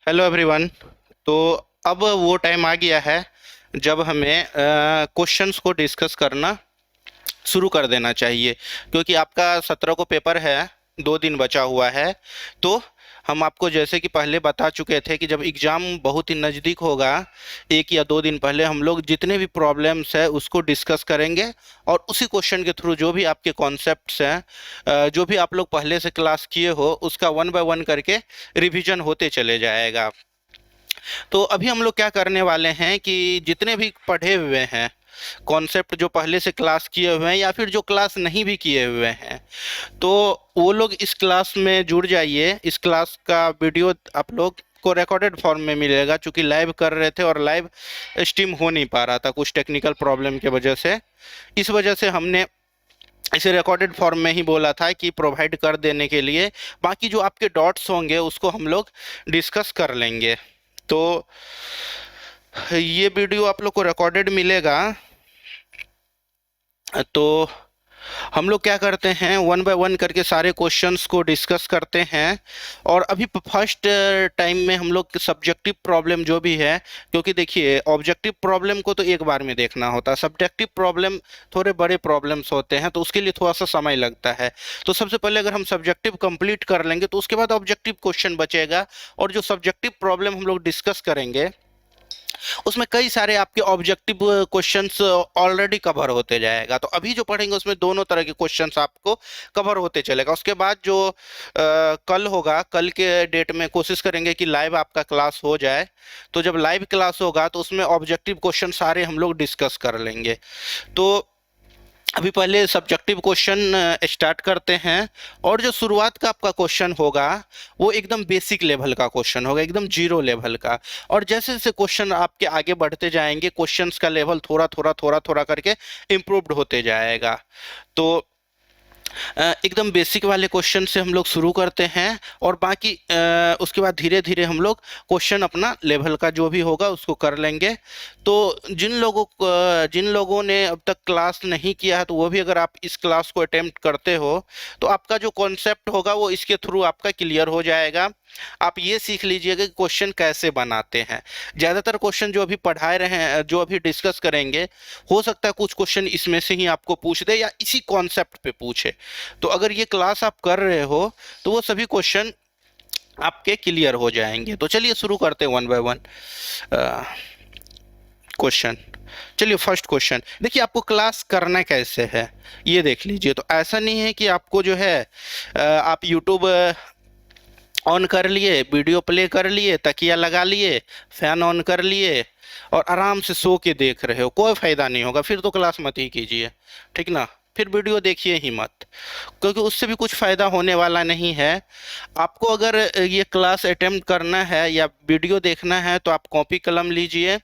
Hello everyone. तो अब वो टाइम आ गया है जब हमें क्वेश्चंस को डिस्कस करना शुरू कर देना चाहिए, क्योंकि आपका 17 को पेपर है, 2 दिन बचा हुआ है। तो हम आपको जैसे कि पहले बता चुके थे कि जब एग्ज़ाम बहुत ही नज़दीक होगा, 1 या 2 दिन पहले हम लोग जितने भी प्रॉब्लम्स है उसको डिस्कस करेंगे, और उसी क्वेश्चन के थ्रू जो भी आपके कॉन्सेप्ट्स हैं, जो भी आप लोग पहले से क्लास किए हो, उसका वन बाय वन करके रिवीजन होते चले जाएगा। तो अभी हम लोग क्या करने वाले हैं कि जितने भी पढ़े हुए हैं कॉन्सेप्ट, जो पहले से क्लास किए हुए हैं या फिर जो क्लास नहीं भी किए हुए हैं, तो वो लोग इस क्लास में जुड़ जाइए। इस क्लास का वीडियो आप लोग को रिकॉर्डेड फॉर्म में मिलेगा, क्योंकि लाइव कर रहे थे और लाइव स्ट्रीम हो नहीं पा रहा था कुछ टेक्निकल प्रॉब्लम की वजह से। इस वजह से हमने इसे रिकॉर्डेड फॉर्म में ही बोला था कि प्रोवाइड कर देने के लिए। बाकी जो आपके डॉट्स होंगे उसको हम लोग डिस्कस कर लेंगे। तो ये वीडियो आप लोग को रिकॉर्डेड मिलेगा। तो हम लोग क्या करते हैं, वन बाय वन करके सारे क्वेश्चंस को डिस्कस करते हैं। और अभी फर्स्ट टाइम में हम लोग सब्जेक्टिव प्रॉब्लम जो भी है, क्योंकि देखिए ऑब्जेक्टिव प्रॉब्लम को तो एक बार में देखना होता है, सब्जेक्टिव प्रॉब्लम थोड़े बड़े प्रॉब्लम्स होते हैं, तो उसके लिए थोड़ा सा समय लगता है। तो सबसे पहले अगर हम सब्जेक्टिव कंप्लीट कर लेंगे तो उसके बाद ऑब्जेक्टिव क्वेश्चन बचेगा, और जो सब्जेक्टिव प्रॉब्लम हम लोग डिस्कस करेंगे उसमें कई सारे आपके ऑब्जेक्टिव क्वेश्चंस ऑलरेडी कवर होते जाएगा। तो अभी जो पढ़ेंगे उसमें दोनों तरह के क्वेश्चंस आपको कवर होते चलेगा। उसके बाद जो कल होगा, कल के डेट में कोशिश करेंगे कि लाइव आपका क्लास हो जाए। तो जब लाइव क्लास होगा तो उसमें ऑब्जेक्टिव क्वेश्चन सारे हम लोग डिस्कस कर लेंगे। तो अभी पहले सब्जेक्टिव क्वेश्चन स्टार्ट करते हैं। और जो शुरुआत का आपका क्वेश्चन होगा वो एकदम बेसिक लेवल का क्वेश्चन होगा, एकदम जीरो लेवल का। और जैसे जैसे क्वेश्चन आपके आगे बढ़ते जाएंगे, क्वेश्चंस का लेवल थोड़ा थोड़ा थोड़ा थोड़ा करके इम्प्रूव्ड होते जाएगा। तो एकदम बेसिक वाले क्वेश्चन से हम लोग शुरू करते हैं, और बाकी उसके बाद धीरे धीरे हम लोग क्वेश्चन अपना लेवल का जो भी होगा उसको कर लेंगे। तो जिन लोगों ने अब तक क्लास नहीं किया है, तो वो भी अगर आप इस क्लास को अटेम्प्ट करते हो तो आपका जो कॉन्सेप्ट होगा वो इसके थ्रू आपका क्लियर हो जाएगा। आप ये सीख लीजिएगा कि क्वेश्चन कैसे बनाते हैं। ज़्यादातर क्वेश्चन जो अभी पढ़ा रहे हैं, जो अभी डिस्कस करेंगे, हो सकता है कुछ क्वेश्चन इसमें से ही आपको पूछ दे या इसी कॉन्सेप्ट पे पूछे। तो अगर ये क्लास आप कर रहे हो तो वो सभी क्वेश्चन आपके क्लियर हो जाएंगे। तो चलिए शुरू करते हैं वन बाय वन क्वेश्चन। चलिए फर्स्ट क्वेश्चन देखिए, आपको क्लास करना कैसे है ये देख लीजिए। तो ऐसा नहीं है कि आपको जो है आप यूट्यूब ऑन कर लिए, वीडियो प्ले कर लिए, तकिया लगा लिए, फैन ऑन कर लिए और आराम से सो के देख रहे हो, कोई फायदा नहीं होगा। फिर तो क्लास मत ही कीजिए, ठीक ना। फिर वीडियो देखिए ही मत, क्योंकि उससे भी कुछ फ़ायदा होने वाला नहीं है। आपको अगर ये क्लास अटेम्प्ट करना है या वीडियो देखना है तो आप कॉपी कलम लीजिए,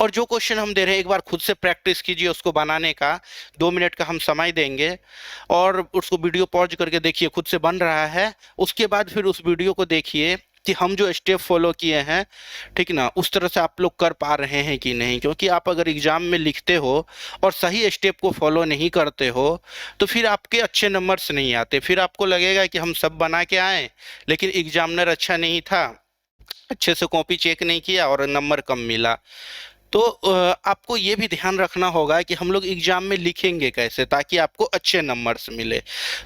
और जो क्वेश्चन हम दे रहे हैं एक बार खुद से प्रैक्टिस कीजिए उसको बनाने का। 2 मिनट का हम समय देंगे, और उसको वीडियो पॉज करके देखिए खुद से बन रहा है। उसके बाद फिर उस वीडियो को देखिए कि हम जो स्टेप फॉलो किए हैं, ठीक ना, उस तरह से आप लोग कर पा रहे हैं कि नहीं। क्योंकि आप अगर एग्जाम में लिखते हो और सही स्टेप को फॉलो नहीं करते हो तो फिर आपके अच्छे नंबर्स नहीं आते। फिर आपको लगेगा कि हम सब बना के आए लेकिन एग्जामिनर अच्छा नहीं था, अच्छे से कॉपी चेक नहीं किया और नंबर कम मिला। तो आपको ये भी ध्यान रखना होगा कि हम लोग एग्जाम में लिखेंगे कैसे ताकि आपको अच्छे नंबर्स मिले।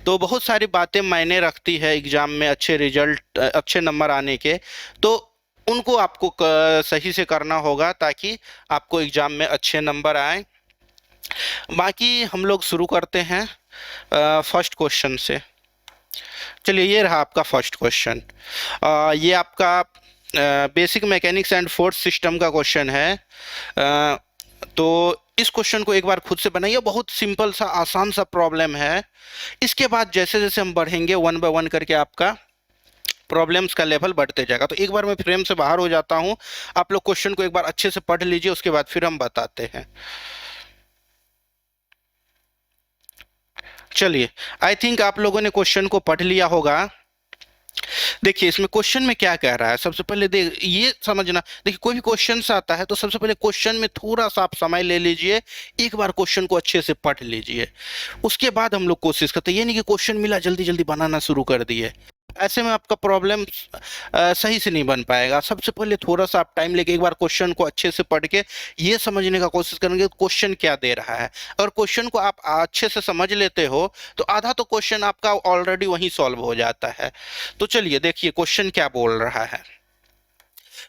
तो बहुत सारी बातें मायने रखती है एग्जाम में अच्छे रिजल्ट, अच्छे नंबर आने के। तो उनको आपको सही से करना होगा ताकि आपको एग्जाम में अच्छे नंबर आए। बाकी हम लोग शुरू करते हैं फर्स्ट क्वेश्चन से। चलिए ये रहा आपका फर्स्ट क्वेश्चन। ये आपका basic mechanics and force system का क्वेश्चन है। तो इस क्वेश्चन को एक बार खुद से बनाइए, बहुत सिंपल सा आसान सा प्रॉब्लम है। इसके बाद जैसे जैसे हम बढ़ेंगे वन बाय वन करके आपका प्रॉब्लम्स का लेवल बढ़ते जाएगा। तो एक बार मैं फ्रेम से बाहर हो जाता हूँ, आप लोग क्वेश्चन को एक बार अच्छे से पढ़ लीजिए, उसके बाद फिर हम बताते हैं। चलिए, आई थिंक आप लोगों ने क्वेश्चन को पढ़ लिया होगा। देखिए इसमें क्वेश्चन में क्या कह रहा है, सबसे पहले देख ये समझना। देखिए कोई भी क्वेश्चन आता है तो सबसे पहले क्वेश्चन में थोड़ा सा आप समय ले लीजिए, एक बार क्वेश्चन को अच्छे से पढ़ लीजिए, उसके बाद हम लोग कोशिश करते हैं। ये नहीं कि क्वेश्चन मिला जल्दी जल्दी बनाना शुरू कर दिए। ऐसे में आपका प्रॉब्लम सही से नहीं बन पाएगा। सबसे पहले थोड़ा सा आप टाइम लेके एक बार क्वेश्चन को अच्छे से पढ़ के ये समझने का कोशिश करेंगे क्वेश्चन क्या दे रहा है। अगर क्वेश्चन को आप अच्छे से समझ लेते हो तो आधा तो क्वेश्चन आपका ऑलरेडी वहीं सॉल्व हो जाता है। तो चलिए देखिए क्वेश्चन क्या बोल रहा है।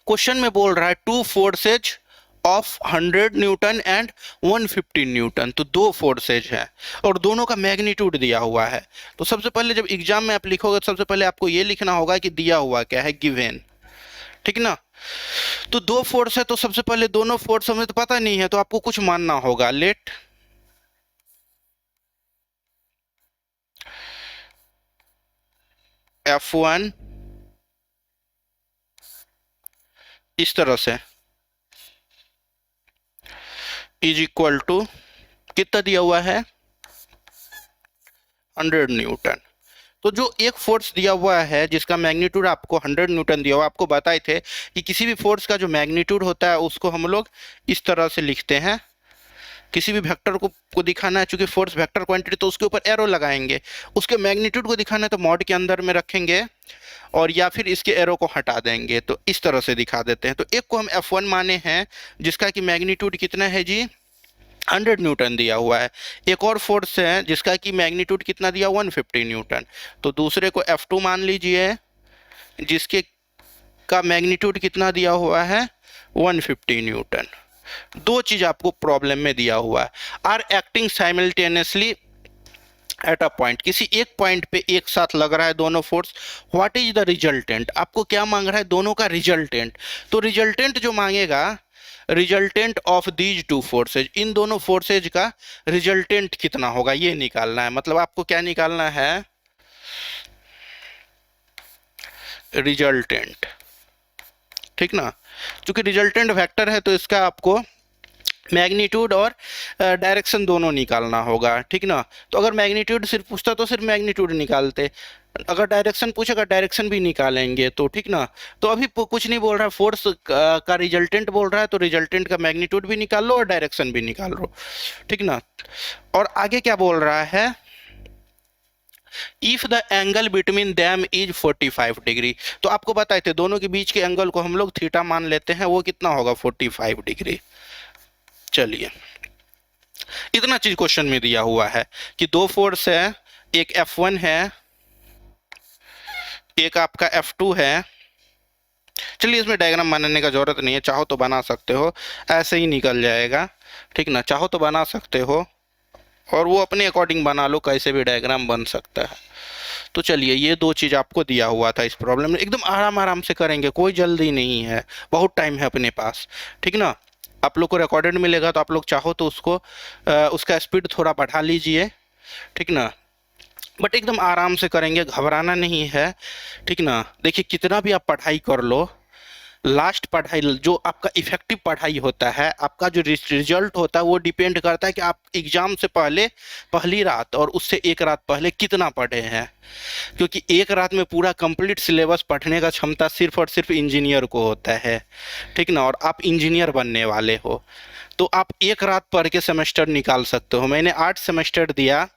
क्वेश्चन में बोल रहा है two forces of 100 Newton and 150 Newton. तो दो फोर्सेज है और दोनों का मैग्नीट्यूड दिया हुआ है। तो सबसे पहले जब एग्जाम में आप लिखोगे तो सबसे पहले आपको ये लिखना होगा कि दिया हुआ क्या है, गिवन, ठीक ना। तो दो फोर्स है तो सबसे पहले दोनों फोर्स हमें तो पता नहीं है तो आपको कुछ मानना होगा। लेट F1 इस तरह से इज इक्वल टू कितना दिया हुआ है, 100 न्यूटन। तो जो एक फोर्स दिया हुआ है जिसका मैग्नीट्यूड आपको 100 न्यूटन दिया हुआ, आपको बताए थे कि किसी भी फोर्स का जो मैग्नीट्यूड होता है उसको हम लोग इस तरह से लिखते हैं। किसी भी वेक्टर को दिखाना है, चूंकि फोर्स वेक्टर क्वांटिटी तो उसके ऊपर एरो लगाएंगे। उसके मैग्नीट्यूड को दिखाना है तो मॉड के अंदर में रखेंगे और या फिर इसके एरो को हटा देंगे। तो इस तरह से दिखा देते हैं। तो एक को हम F1 माने हैं जिसका कि मैग्नीट्यूड कितना है जी, 100 न्यूटन दिया हुआ है। एक और फोर्स है जिसका कि मैग्नीट्यूड कितना दिया, 150 न्यूटन। तो दूसरे को F2 मान लीजिए जिसके का मैग्नीट्यूड कितना दिया हुआ है, 150 न्यूटन। दो चीज आपको प्रॉब्लम में दिया हुआ है। Are acting simultaneously at a point, किसी एक पॉइंट पे एक साथ लग रहा है दोनों force. What is the resultant, आपको क्या मांग रहा है, दोनों का रिजल्टेंट। तो रिजल्टेंट जो मांगेगा, resultant of these two forces, इन दोनों फोर्सेज का रिजल्टेंट कितना होगा ये निकालना है। मतलब आपको क्या निकालना है, रिजल्टेंट, ठीक ना। क्योंकि रिजल्टेंट वेक्टर है तो इसका आपको मैग्नीट्यूड और डायरेक्शन दोनों निकालना होगा, ठीक ना। तो अगर मैग्नीट्यूड सिर्फ पूछता तो सिर्फ मैग्नीट्यूड निकालते, अगर डायरेक्शन पूछेगा डायरेक्शन भी निकालेंगे, तो ठीक ना। तो अभी कुछ नहीं बोल रहा है, फोर्स का रिजल्टेंट बोल रहा है तो रिजल्टेंट का मैग्नीट्यूड भी निकाल लो और डायरेक्शन भी निकाल लो, ठीक ना। और आगे क्या बोल रहा है, if the angle between them is 45 degree. तो आपको बताए थे दोनों के बीच के एंगल को हम लोग थीटा मान लेते हैं, वो कितना होगा, 45 डिग्री। चलिए इतना चीज क्वेश्चन में दिया हुआ है कि दो फोर्स है, एक F1 है, एक आपका F2 है। चलिए इसमें डायग्राम बनाने का जरूरत नहीं है, चाहो तो बना सकते हो, ऐसे ही निकल जाएगा, ठीक ना। चाहो तो बना सकते हो और वो अपने अकॉर्डिंग बना लो, कैसे भी डायग्राम बन सकता है। तो चलिए ये दो चीज आपको दिया हुआ था इस प्रॉब्लम में, एकदम आराम आराम से करेंगे, कोई जल्दी नहीं है, बहुत टाइम है अपने पास, ठीक ना। आप लोग को रिकॉर्डेड मिलेगा तो आप लोग चाहो तो उसको उसका स्पीड थोड़ा बढ़ा लीजिए, ठीक ना। बट एकदम आराम से करेंगे, घबराना नहीं है, ठीक ना। देखिए कितना भी आप पढ़ाई कर लो, लास्ट पढ़ाई जो आपका इफेक्टिव पढ़ाई होता है, आपका जो रिजल्ट होता है वो डिपेंड करता है कि आप एग्जाम से पहले पहली रात और उससे एक रात पहले कितना पढ़े हैं। क्योंकि एक रात में पूरा कंप्लीट सिलेबस पढ़ने का क्षमता सिर्फ और सिर्फ इंजीनियर को होता है, ठीक ना। और आप इंजीनियर बनने वाले हो तो आप एक रात पढ़ के सेमेस्टर निकाल सकते हो। मैंने 8 सेमेस्टर दिया,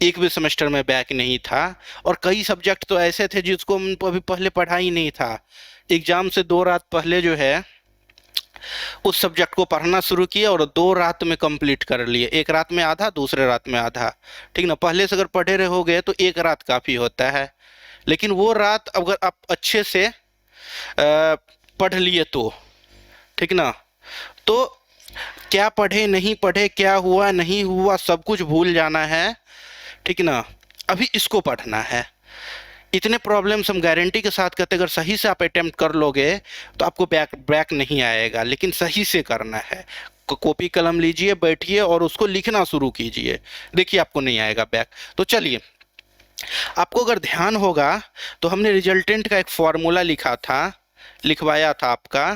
एक भी सेमेस्टर में बैक नहीं था। और कई सब्जेक्ट तो ऐसे थे जिसको अभी पहले पढ़ा ही नहीं था, एग्जाम से 2 रात पहले जो है उस सब्जेक्ट को पढ़ना शुरू किया और 2 रात में कंप्लीट कर लिए, एक रात में आधा, दूसरे रात में आधा, ठीक ना। पहले से अगर पढ़े रहोगे तो एक रात काफ़ी होता है, लेकिन वो रात अगर आप अच्छे से पढ़ लिए तो, ठीक ना। तो क्या पढ़े नहीं पढ़े, क्या हुआ नहीं हुआ, सब कुछ भूल जाना है, ठीक ना। अभी इसको पढ़ना है। इतने प्रॉब्लम्स हम गारंटी के साथ कहते हैं, अगर सही से आप अटेम्प्ट कर लोगे तो आपको बैक नहीं आएगा, लेकिन सही से करना है। कॉपी कलम लीजिए, बैठिए और उसको लिखना शुरू कीजिए, देखिए आपको नहीं आएगा बैक। तो चलिए आपको अगर ध्यान होगा तो हमने रिजल्टेंट का एक फॉर्मूला लिखा था, लिखवाया था आपका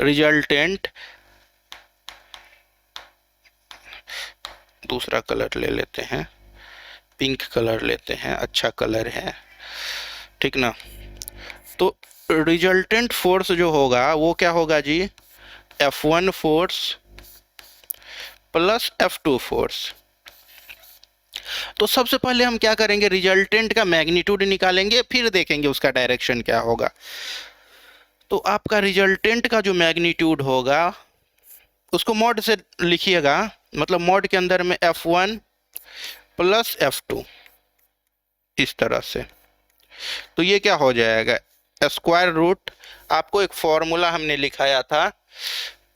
रिजल्टेंट। दूसरा कलर ले लेते हैं, पिंक कलर लेते हैं, अच्छा कलर है, ठीक ना। तो रिजल्टेंट फोर्स जो होगा वो क्या होगा जी, F1 force plus F2 force. तो सबसे पहले हम क्या करेंगे, रिजल्टेंट का मैग्नीट्यूड निकालेंगे, फिर देखेंगे उसका डायरेक्शन क्या होगा। तो आपका रिजल्टेंट का जो मैग्नीट्यूड होगा उसको मॉड से लिखिएगा, मतलब मॉड के अंदर में F1 प्लस F2, इस तरह से। तो ये क्या हो जाएगा, स्क्वायर रूट, आपको एक फॉर्मूला हमने लिखाया था,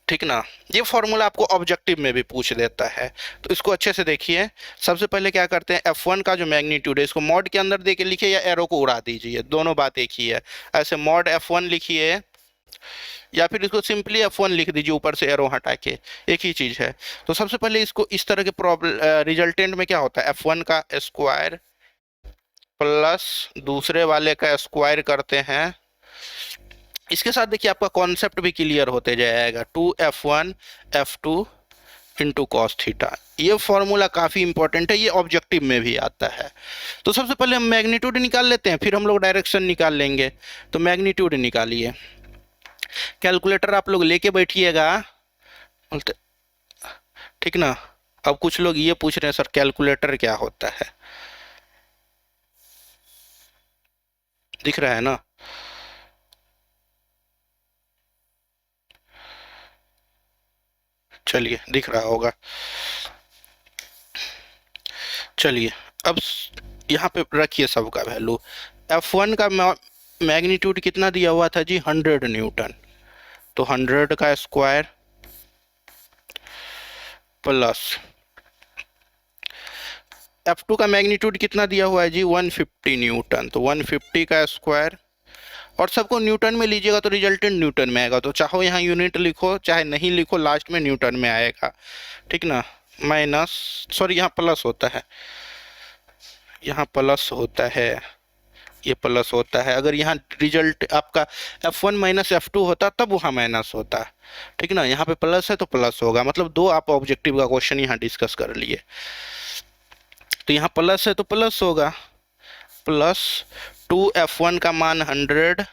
ठीक ना। ये फॉर्मूला आपको ऑब्जेक्टिव में भी पूछ देता है, तो इसको अच्छे से देखिए। सबसे पहले क्या करते हैं, F1 का जो मैग्नीट्यूड है इसको मॉड के अंदर दे के लिखिए या एरो को उड़ा दीजिए, दोनों बात एक ही है। ऐसे मॉड F1 लिखिए या फिर इसको सिंपली F1 लिख दीजिए, ऊपर से एरो हटा के, एक ही चीज़ है। तो सबसे पहले इसको इस तरह के प्रॉब्लम रिजल्टेंट में क्या होता है, F1 का स्क्वायर प्लस दूसरे वाले का स्क्वायर करते हैं। इसके साथ देखिए आपका कॉन्सेप्ट भी क्लियर होते जाएगा, 2F1 F2 into cos theta. ये फॉर्मूला काफ़ी इंपॉर्टेंट है, ये ऑब्जेक्टिव में भी आता है। तो सबसे पहले हम मैग्नीट्यूड निकाल लेते हैं, फिर हम लोग डायरेक्शन निकाल लेंगे। तो मैग्नीट्यूड निकालिए, कैलकुलेटर आप लोग लेके बैठिएगा, ठीक ना। अब कुछ लोग ये पूछ रहे हैं सर कैलकुलेटर क्या होता है, दिख रहा है ना। चलिए दिख रहा होगा। चलिए अब यहाँ पे रखिए सबका वैल्यू। F1 का मैग्नीट्यूड कितना दिया हुआ था जी, 100 न्यूटन। तो 100 का स्क्वायर प्लस F2 का मैग्नीट्यूड कितना दिया हुआ है जी, 150 न्यूटन। तो 150 का स्क्वायर, और सबको न्यूटन में लीजिएगा तो रिजल्टेंट न्यूटन में आएगा। तो चाहो यहाँ यूनिट लिखो चाहे नहीं लिखो, लास्ट में न्यूटन में आएगा, ठीक ना। माइनस, सॉरी यहाँ प्लस होता है, यहाँ प्लस होता है, ये प्लस होता है। अगर यहाँ रिजल्ट आपका F1 माइनस F2 होता तब वहाँ माइनस होता, ठीक ना। यहाँ पे प्लस है तो प्लस होगा, मतलब दो आप ऑब्जेक्टिव का क्वेश्चन यहाँ डिस्कस कर लिए। तो यहाँ प्लस है तो प्लस होगा, प्लस 2F1 का मान 100,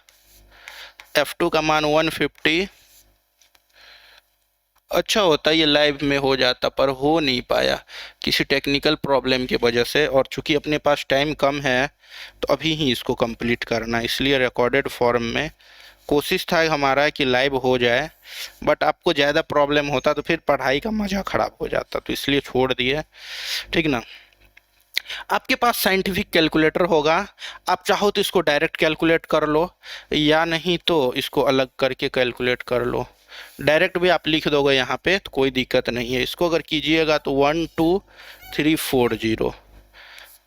F2 का मान 150। अच्छा होता ये लाइव में हो जाता, पर हो नहीं पाया किसी टेक्निकल प्रॉब्लम की वजह से, और चूंकि अपने पास टाइम कम है तो अभी ही इसको कंप्लीट करना, इसलिए रिकॉर्डेड फॉर्म में। कोशिश था हमारा कि लाइव हो जाए, बट आपको ज़्यादा प्रॉब्लम होता तो फिर पढ़ाई का मज़ा ख़राब हो जाता, तो इसलिए छोड़ दिए, ठीक ना। आपके पास साइंटिफिक कैलकुलेटर होगा, आप चाहो तो इसको डायरेक्ट कैलकुलेट कर लो, या नहीं तो इसको अलग करके कैलकुलेट कर लो। डायरेक्ट भी आप लिख दोगे यहाँ पे तो कोई दिक्कत नहीं है। इसको अगर कीजिएगा तो 12340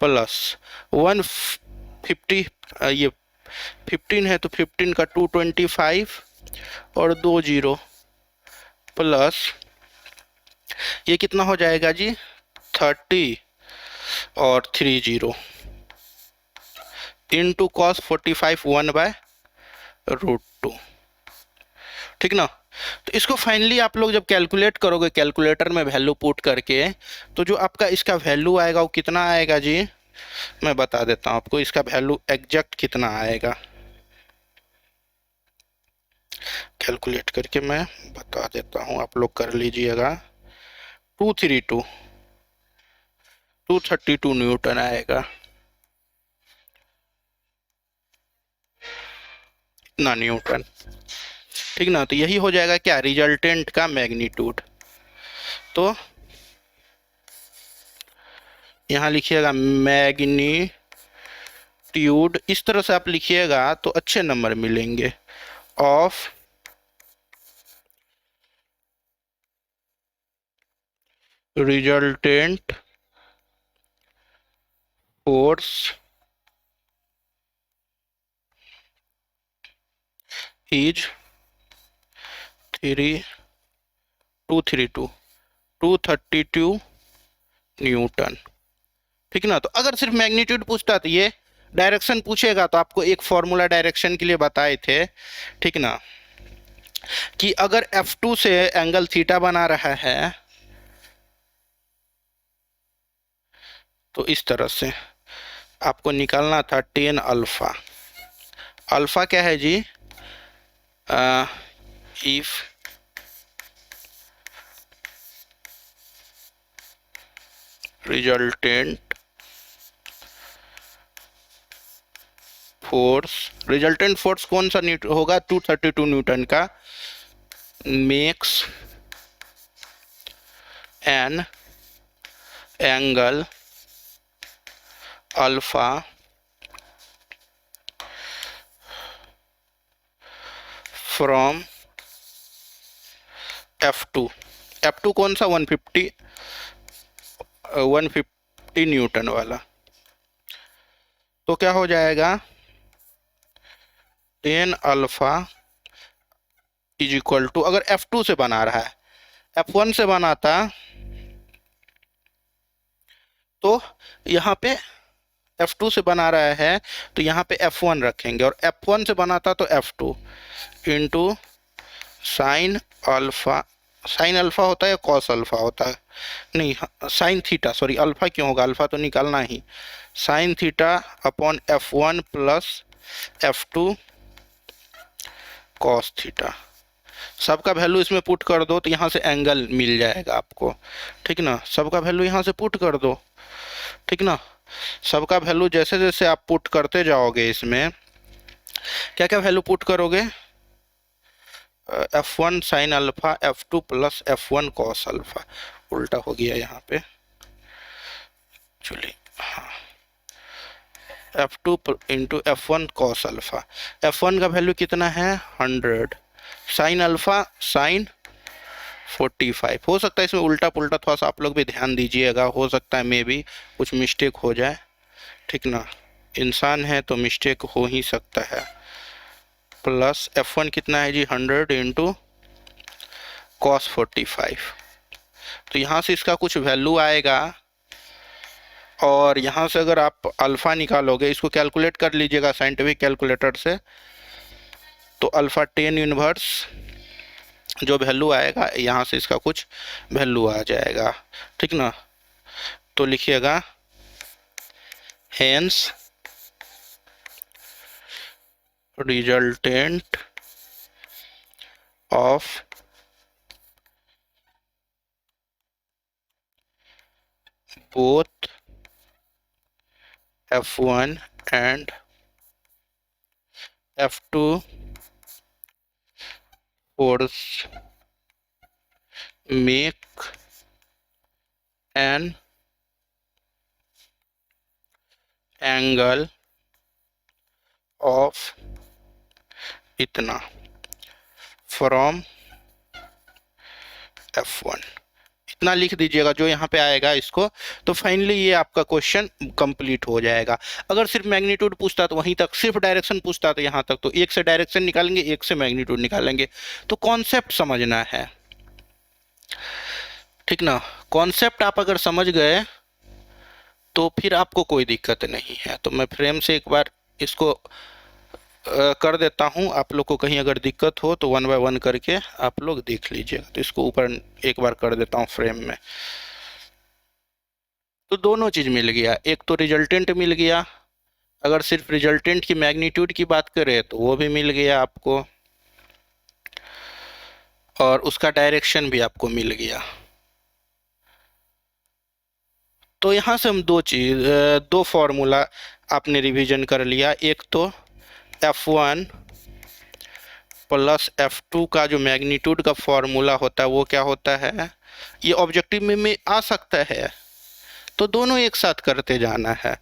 प्लस 150, ये 15 है तो 15 का 225 और 2 जीरो, प्लस ये कितना हो जाएगा जी, 30 और 3 जीरो, इंटू कॉस 45 1/√2, ठीक ना। तो इसको फाइनली आप लोग जब कैलकुलेट करोगे कैलकुलेटर में वैल्यू पुट करके, तो जो आपका इसका वैल्यू आएगा वो कितना आएगा जी, मैं बता देता हूँ आपको इसका वैल्यू एग्जैक्ट कितना आएगा। कैलकुलेट करके मैं बता देता हूँ, आप लोग कर लीजिएगा। 232 न्यूटन आएगा, इतना न्यूटन, ठीक ना। तो यही हो जाएगा क्या, रिजल्टेंट का मैग्नीट्यूड। तो यहाँ लिखिएगा मैग्नीट्यूड, इस तरह से आप लिखिएगा तो अच्छे नंबर मिलेंगे, of resultant force is 232 Newton, ठीक ना। तो अगर सिर्फ मैग्नीट्यूड पूछता तो ये, डायरेक्शन पूछेगा तो आपको एक फॉर्मूला डायरेक्शन के लिए बताए थे, ठीक ना, कि अगर F2 से एंगल थीटा बना रहा है तो इस तरह से आपको निकालना था tan अल्फा। अल्फा क्या है जी, if resultant force, resultant force कौन सा न्यूटन होगा, 232 न्यूटन का, makes an angle alpha from F2। F2 कौन सा, 150 न्यूटन वाला। तो क्या हो जाएगा, tan alpha is equal to, अगर F2 से बना रहा है, F1 से बनाता तो यहाँ पे F2 से बना रहा है तो यहाँ पे F1 रखेंगे, और F1 से बनाता तो F2 into sine alpha. Sine alpha होता है या कॉस अल्फा होता है, नहीं साइन थीटा, सॉरी अल्फा क्यों होगा, अल्फा तो निकालना ही, sine theta upon F1 plus F2 cos theta. सबका वैल्यू इसमें पुट कर दो तो यहाँ से एंगल मिल जाएगा आपको, ठीक ना। सबका वैल्यू यहाँ से पुट कर दो, ठीक ना। सबका वैल्यू जैसे जैसे आप पुट करते जाओगे, इसमें क्या क्या वैल्यू पुट करोगे, F1 sine alpha, F2 plus F1 cos alpha, उल्टा हो गया यहाँ पे, चलिए हाँ, F2 into F1 cos alpha. F1 का वैल्यू कितना है 100, साइन अल्फा साइन 45। हो सकता है इसमें उल्टा पुल्टा, थोड़ा सा आप लोग भी ध्यान दीजिएगा, हो सकता है मे भी कुछ मिस्टेक हो जाए, ठीक ना, इंसान है तो मिस्टेक हो ही सकता है। प्लस F1 कितना है जी 100 इंटू कॉस 45, तो यहाँ से इसका कुछ वैल्यू आएगा, और यहाँ से अगर आप अल्फ़ा निकालोगे, इसको कैलकुलेट कर लीजिएगा साइंटिफिक कैलकुलेटर से, तो अल्फ़ा 10 इनवर्स जो वैल्यू आएगा, यहाँ से इसका कुछ वैल्यू आ जाएगा, ठीक ना। तो लिखिएगा hence resultant of both F1 and F2 force make an angle of इतना फ्रॉम F1, इतना लिख दीजिएगा जो यहाँ पे आएगा इसको, तो फाइनली ये आपका क्वेश्चन कंप्लीट हो जाएगा। अगर सिर्फ मैग्नीट्यूड पूछता तो वहीं तक, सिर्फ डायरेक्शन पूछता तो यहाँ तक, तो एक से डायरेक्शन निकालेंगे, एक से मैग्नीट्यूड निकालेंगे। तो कॉन्सेप्ट समझना है, ठीक ना। कॉन्सेप्ट आप अगर समझ गए तो फिर आपको कोई दिक्कत नहीं है। तो मैं फ्रेम से एक बार इसको कर देता हूँ, आप लोग को कहीं अगर दिक्कत हो तो 1 बाय 1 करके आप लोग देख लीजिएगा। तो इसको ऊपर एक बार कर देता हूँ फ्रेम में, तो दोनों चीज़ मिल गया, एक तो रिजल्टेंट मिल गया, अगर सिर्फ रिजल्टेंट की मैग्नीट्यूड की बात करें तो वो भी मिल गया आपको, और उसका डायरेक्शन भी आपको मिल गया। तो यहाँ से हम दो फॉर्मूला आपने रिवीजन कर लिया, एक तो F1 प्लस F2 का जो मैग्नीट्यूड का फॉर्मूला होता है वो क्या होता है, ये ऑब्जेक्टिव में आ सकता है, तो दोनों एक साथ करते जाना है,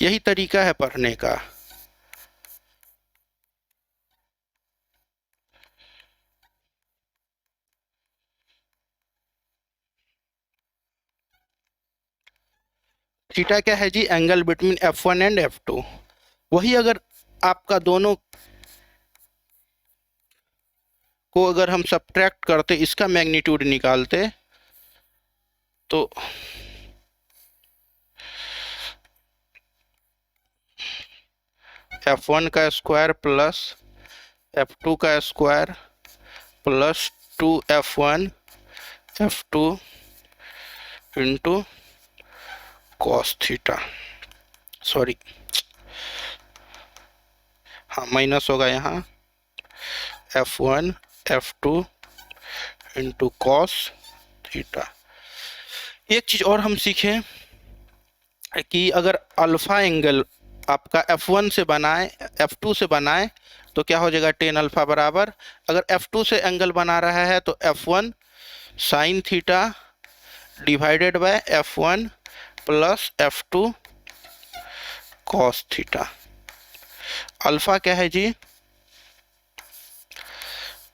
यही तरीका है पढ़ने का। थीटा क्या है जी, angle between F1 and F2। वही अगर आपका दोनों को अगर हम सब्ट्रैक्ट करते, इसका मैग्नीट्यूड निकालते, तो F1 का स्क्वायर प्लस F2 का square plus 2F1 F2 into cos theta, sorry हाँ माइनस होगा यहाँ, F1 F2 into cos theta. एक चीज़ और हम सीखें कि अगर अल्फ़ा एंगल आपका F1 से बनाए, F2 से बनाए तो क्या हो जाएगा, टेन अल्फा बराबर, अगर F2 से एंगल बना रहा है तो F1 sine theta divided by F1 plus F2 cos theta. Alpha क्या है जी,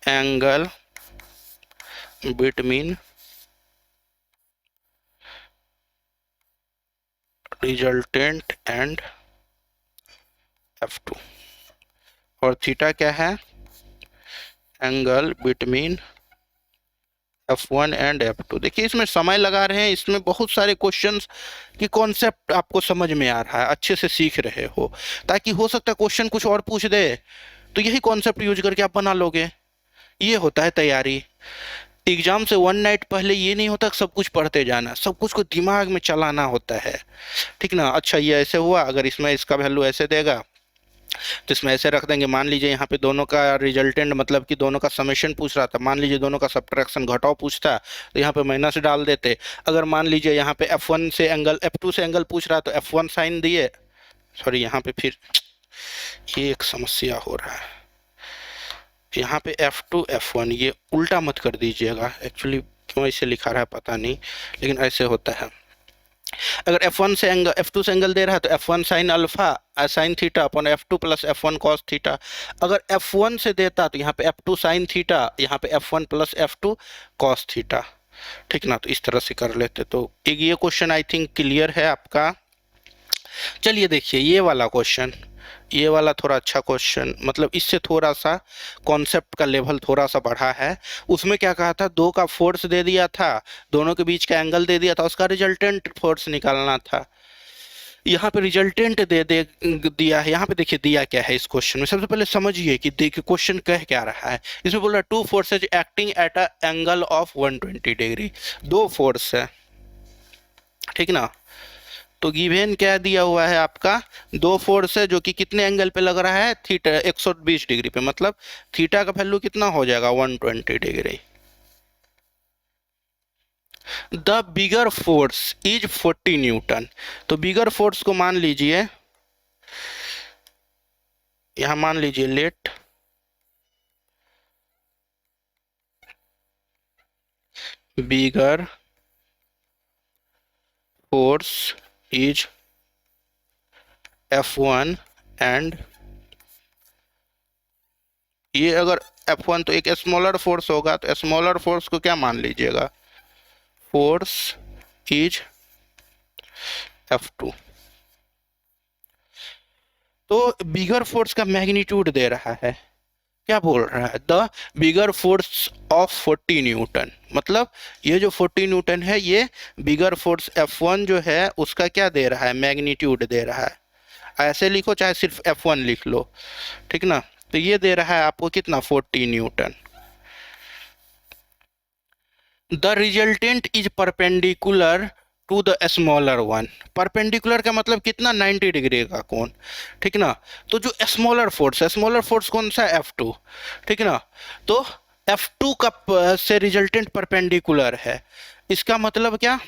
angle between resultant and F2, और थीटा क्या है, angle between F1 and F2। देखिए इसमें समय लगा रहे हैं, इसमें बहुत सारे क्वेश्चंस की कॉन्सेप्ट आपको समझ में आ रहा है, अच्छे से सीख रहे हो, ताकि हो सकता है क्वेश्चन कुछ और पूछ दे तो यही कॉन्सेप्ट यूज करके आप बना लोगे। ये होता है तैयारी। एग्जाम से वन नाइट पहले ये नहीं होता कि सब कुछ पढ़ते जाना, सब कुछ को दिमाग में चलाना होता है, ठीक ना। अच्छा ये ऐसे हुआ, अगर इसमें इसका वैल्यू ऐसे देगा तो इसमें ऐसे रख देंगे। मान लीजिए यहाँ पे दोनों का रिजल्टेंट मतलब कि दोनों का समेशन पूछ रहा था, मान लीजिए दोनों का सब्ट्रैक्शन घटाव पूछता तो यहाँ पे माइनस डाल देते। अगर मान लीजिए यहाँ पे F1 से एंगल, F2 से एंगल पूछ रहा तो F1 साइन दिए, सॉरी यहाँ पे फिर ये एक समस्या हो रहा है, यहाँ पे F2 F1 ये उल्टा मत कर दीजिएगा, एक्चुअली क्यों ऐसे लिखा रहा है पता नहीं, लेकिन ऐसे होता है। अगर F1 से एंगल, F2 से एंगल दे रहा है तो F1 sine alpha sign theta upon F2 plus F1 cos theta. अगर F1 से देता तो यहाँ पे F2 साइन थीटा, यहाँ पे F1 plus F2 cos theta, ठीक ना। तो इस तरह से कर लेते। तो एक ये क्वेश्चन आई थिंक क्लियर है आपका। चलिए देखिए ये वाला क्वेश्चन, ये वाला थोड़ा अच्छा क्वेश्चन, मतलब इससे थोड़ा सा कॉन्सेप्ट का लेवल थोड़ा सा बढ़ा है। उसमें क्या कहा था, दो का फोर्स दे दिया था, दोनों के बीच का एंगल दे दिया था, उसका रिजल्टेंट फोर्स निकालना था। यहाँ पे रिजल्टेंट दे दिया है। यहाँ पे देखिए दिया क्या है इस क्वेश्चन में, सबसे पहले समझिए कि देखिए क्वेश्चन कह क्या रहा है। इसमें बोल रहा है two forces acting at a angle of 120 degree, दो फोर्स है, ठीक ना। तो गिवन क्या दिया हुआ है आपका, दो फोर्स है जो कि कितने एंगल पे लग रहा है, थीटा 120 डिग्री पे, मतलब थीटा का वैल्यू कितना हो जाएगा 120 degree. The bigger force is 40 newton. तो बिगर फोर्स को मान लीजिए, यहां मान लीजिए let bigger force is F1 and, ये अगर F1 तो एक स्मॉलर फोर्स होगा, तो स्मॉलर फोर्स को क्या मान लीजिएगा, फोर्स इज F2। तो बिगर फोर्स का मैग्नीट्यूड दे रहा है, क्या बोल रहा है, the bigger force of 40 Newton, मतलब ये जो 40 न्यूटन है ये बिगर फोर्स F1 जो है उसका क्या दे रहा है, मैग्नीट्यूड दे रहा है। ऐसे लिखो चाहे सिर्फ F1 लिख लो, ठीक ना। तो ये दे रहा है आपको कितना, 40 newton. The resultant is perpendicular to the smaller one. Perpendicular का मतलब कितना, 90 डिग्री का कोण, ठीक ना। तो जो स्मॉलर फोर्स है, स्मॉलर फोर्स कौन सा है, F2, ठीक ना। तो F2 का से रिजल्टेंट परपेंडिकुलर है, इसका मतलब क्या,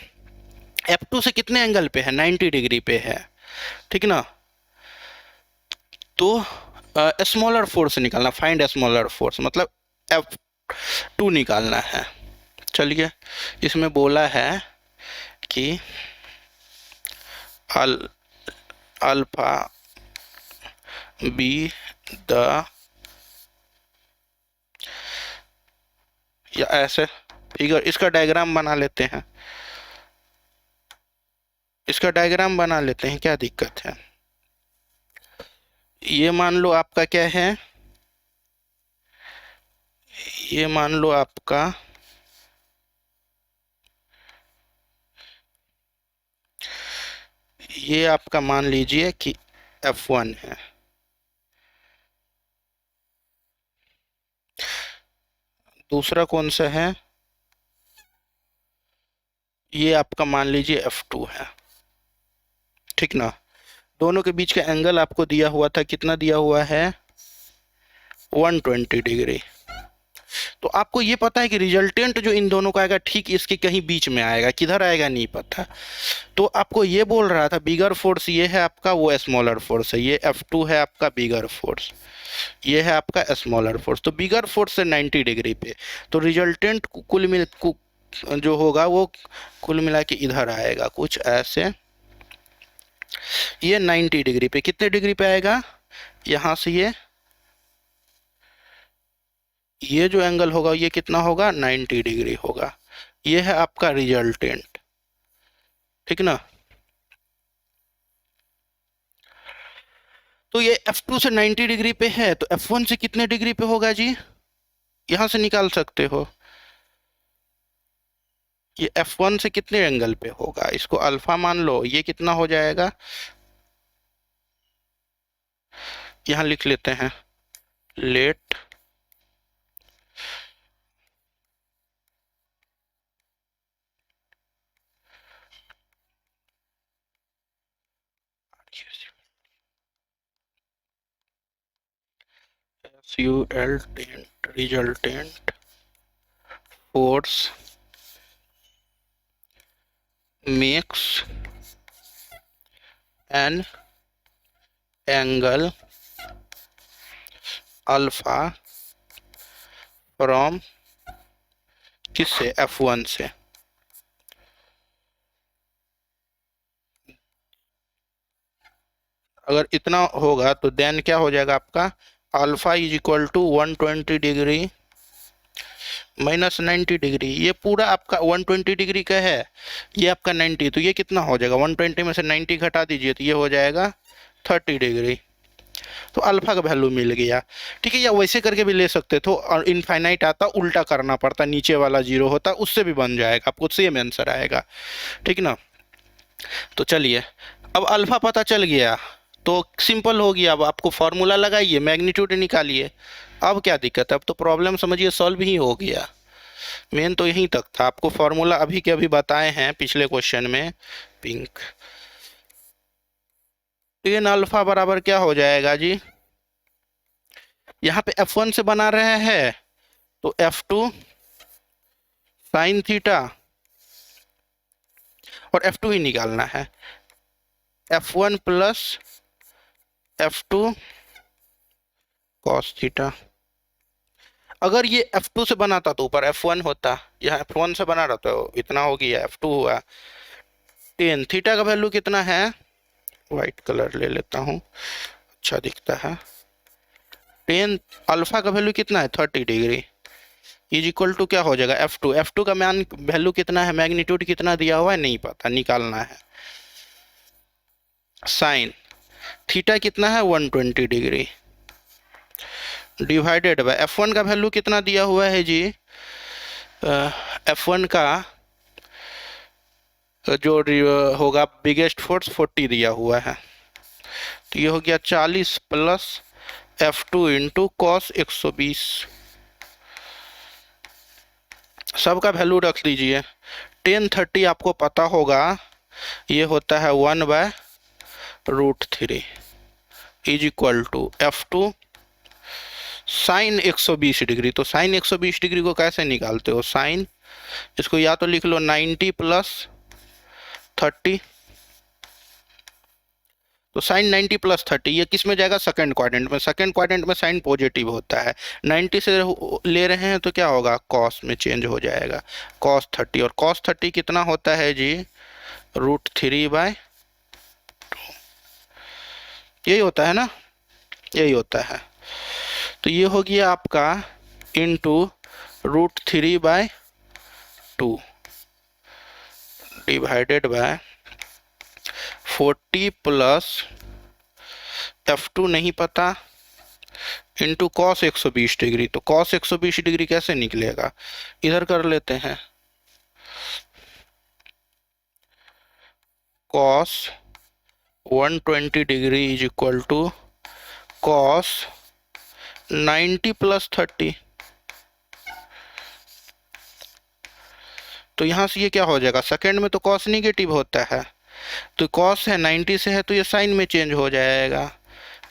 F2 से कितने एंगल पे है, 90 डिग्री पे है, ठीक ना। तो स्मॉलर फोर्स निकालना, फाइंड स्मॉलर फोर्स, मतलब F2 निकालना है। चलिए इसमें बोला है कि अल्फा बी द, या ऐसे फिगर, इसका डायग्राम बना लेते हैं, इसका डायग्राम बना लेते हैं, क्या दिक्कत है। ये मान लो आपका क्या है, ये मान लो आपका ये आपका मान लीजिए कि F1 है, दूसरा कौन सा है, ये आपका मान लीजिए F2 है, ठीक ना। दोनों के बीच का एंगल आपको दिया हुआ था, कितना दिया हुआ है, 120 डिग्री। तो आपको ये पता है कि रिजल्टेंट जो इन दोनों का आएगा ठीक इसके कहीं बीच में आएगा, किधर आएगा नहीं पता। तो आपको ये बोल रहा था बिगर फोर्स ये है आपका, वो स्मॉलर फोर्स है, ये F2 है आपका बिगर फोर्स, ये है आपका स्मॉलर फोर्स। तो बिगर फोर्स से 90 डिग्री पे, तो रिजल्टेंट जो होगा वो कुल मिला के इधर आएगा कुछ ऐसे। ये 90 डिग्री पे कितने डिग्री पे आएगा, यहाँ से ये जो एंगल होगा ये कितना होगा, 90 डिग्री होगा। ये है आपका रिजल्टेंट, ठीक ना। तो ये F2 से 90 डिग्री पे है, तो F1 से कितने डिग्री पे होगा जी, यहां से निकाल सकते हो। ये F1 से कितने एंगल पे होगा, इसको अल्फा मान लो, ये कितना हो जाएगा, यहां लिख लेते हैं, let resultant force makes an angle alpha from किससे, F1 से। अगर इतना होगा तो देन क्या हो जाएगा आपका, alpha is equal to 120 degree minus 90 degree. ये पूरा आपका 120 डिग्री का है, ये आपका 90, तो ये कितना हो जाएगा, 120 में से 90 घटा दीजिए तो ये हो जाएगा 30 डिग्री। तो अल्फा का वैल्यू मिल गया, ठीक है। या वैसे करके भी ले सकते थे, और इनफाइनाइट आता उल्टा करना पड़ता, नीचे वाला जीरो होता, उससे भी बन जाएगा, आपको सेम आंसर आएगा, ठीक ना। तो चलिए, अब अल्फा पता चल गया तो सिंपल हो गया, अब आपको फॉर्मूला लगाइए, मैग्नीट्यूड निकालिए। अब क्या दिक्कत है, अब तो प्रॉब्लम समझिए सॉल्व ही हो गया। मेन तो यहीं तक था, आपको फॉर्मूला अभी के अभी बताए हैं पिछले क्वेश्चन में, पिंक। टेन अल्फा बराबर क्या हो जाएगा जी, यहाँ पे F1 से बना रहे हैं तो F2 साइन थीटा, और F2 ही निकालना है, F1 plus F2 cos theta. अगर ये F2 से बनाता तो ऊपर F1 होता, यहाँ F1 से बना रहा तो इतना हो गया, F2 हुआ। टेन थीटा का वैल्यू कितना है, वाइट कलर ले लेता हूँ, अच्छा दिखता है। टेन अल्फा का वैल्यू कितना है, 30 डिग्री, इज इक्वल टू क्या हो जाएगा, F2 का मान वैल्यू कितना है, मैग्नीट्यूड कितना दिया हुआ है नहीं पता, निकालना है। साइन थीटा कितना है, 120 डिग्री, डिवाइडेड बाय F1 का वैल्यू कितना दिया हुआ है जी, F1 का जो होगा बिगेस्ट फोर्स 40 दिया हुआ है, तो ये हो गया 40 प्लस F2 इंटू कॉस 120, सबका वैल्यू रख दीजिए। टेन 30 आपको पता होगा, ये होता है 1/√3 is equal to F2 sine 120 degree. तो साइन 120 डिग्री को कैसे निकालते हो, साइन, इसको या तो लिख लो 90 प्लस 30, तो साइन 90 प्लस 30 ये किस में जाएगा, सेकंड क्वाड्रेंट में, सेकंड क्वाड्रेंट में साइन पॉजिटिव होता है, 90 से ले रहे हैं तो क्या होगा, कॉस में चेंज हो जाएगा, कॉस 30, और कॉस 30 कितना होता है जी, √3/2, यही होता है ना, यही होता है। तो ये हो गया आपका into √3/2 divided by 40 plus F2 नहीं पता इंटू कॉस 120 डिग्री। तो कॉस 120 डिग्री कैसे निकलेगा, इधर कर लेते हैं, cos 120 degree is equal to cos 90 plus 30, तो यहाँ से ये क्या हो जाएगा, सेकेंड में तो कॉस निगेटिव होता है, तो कॉस है 90 से है तो ये साइन में चेंज हो जाएगा,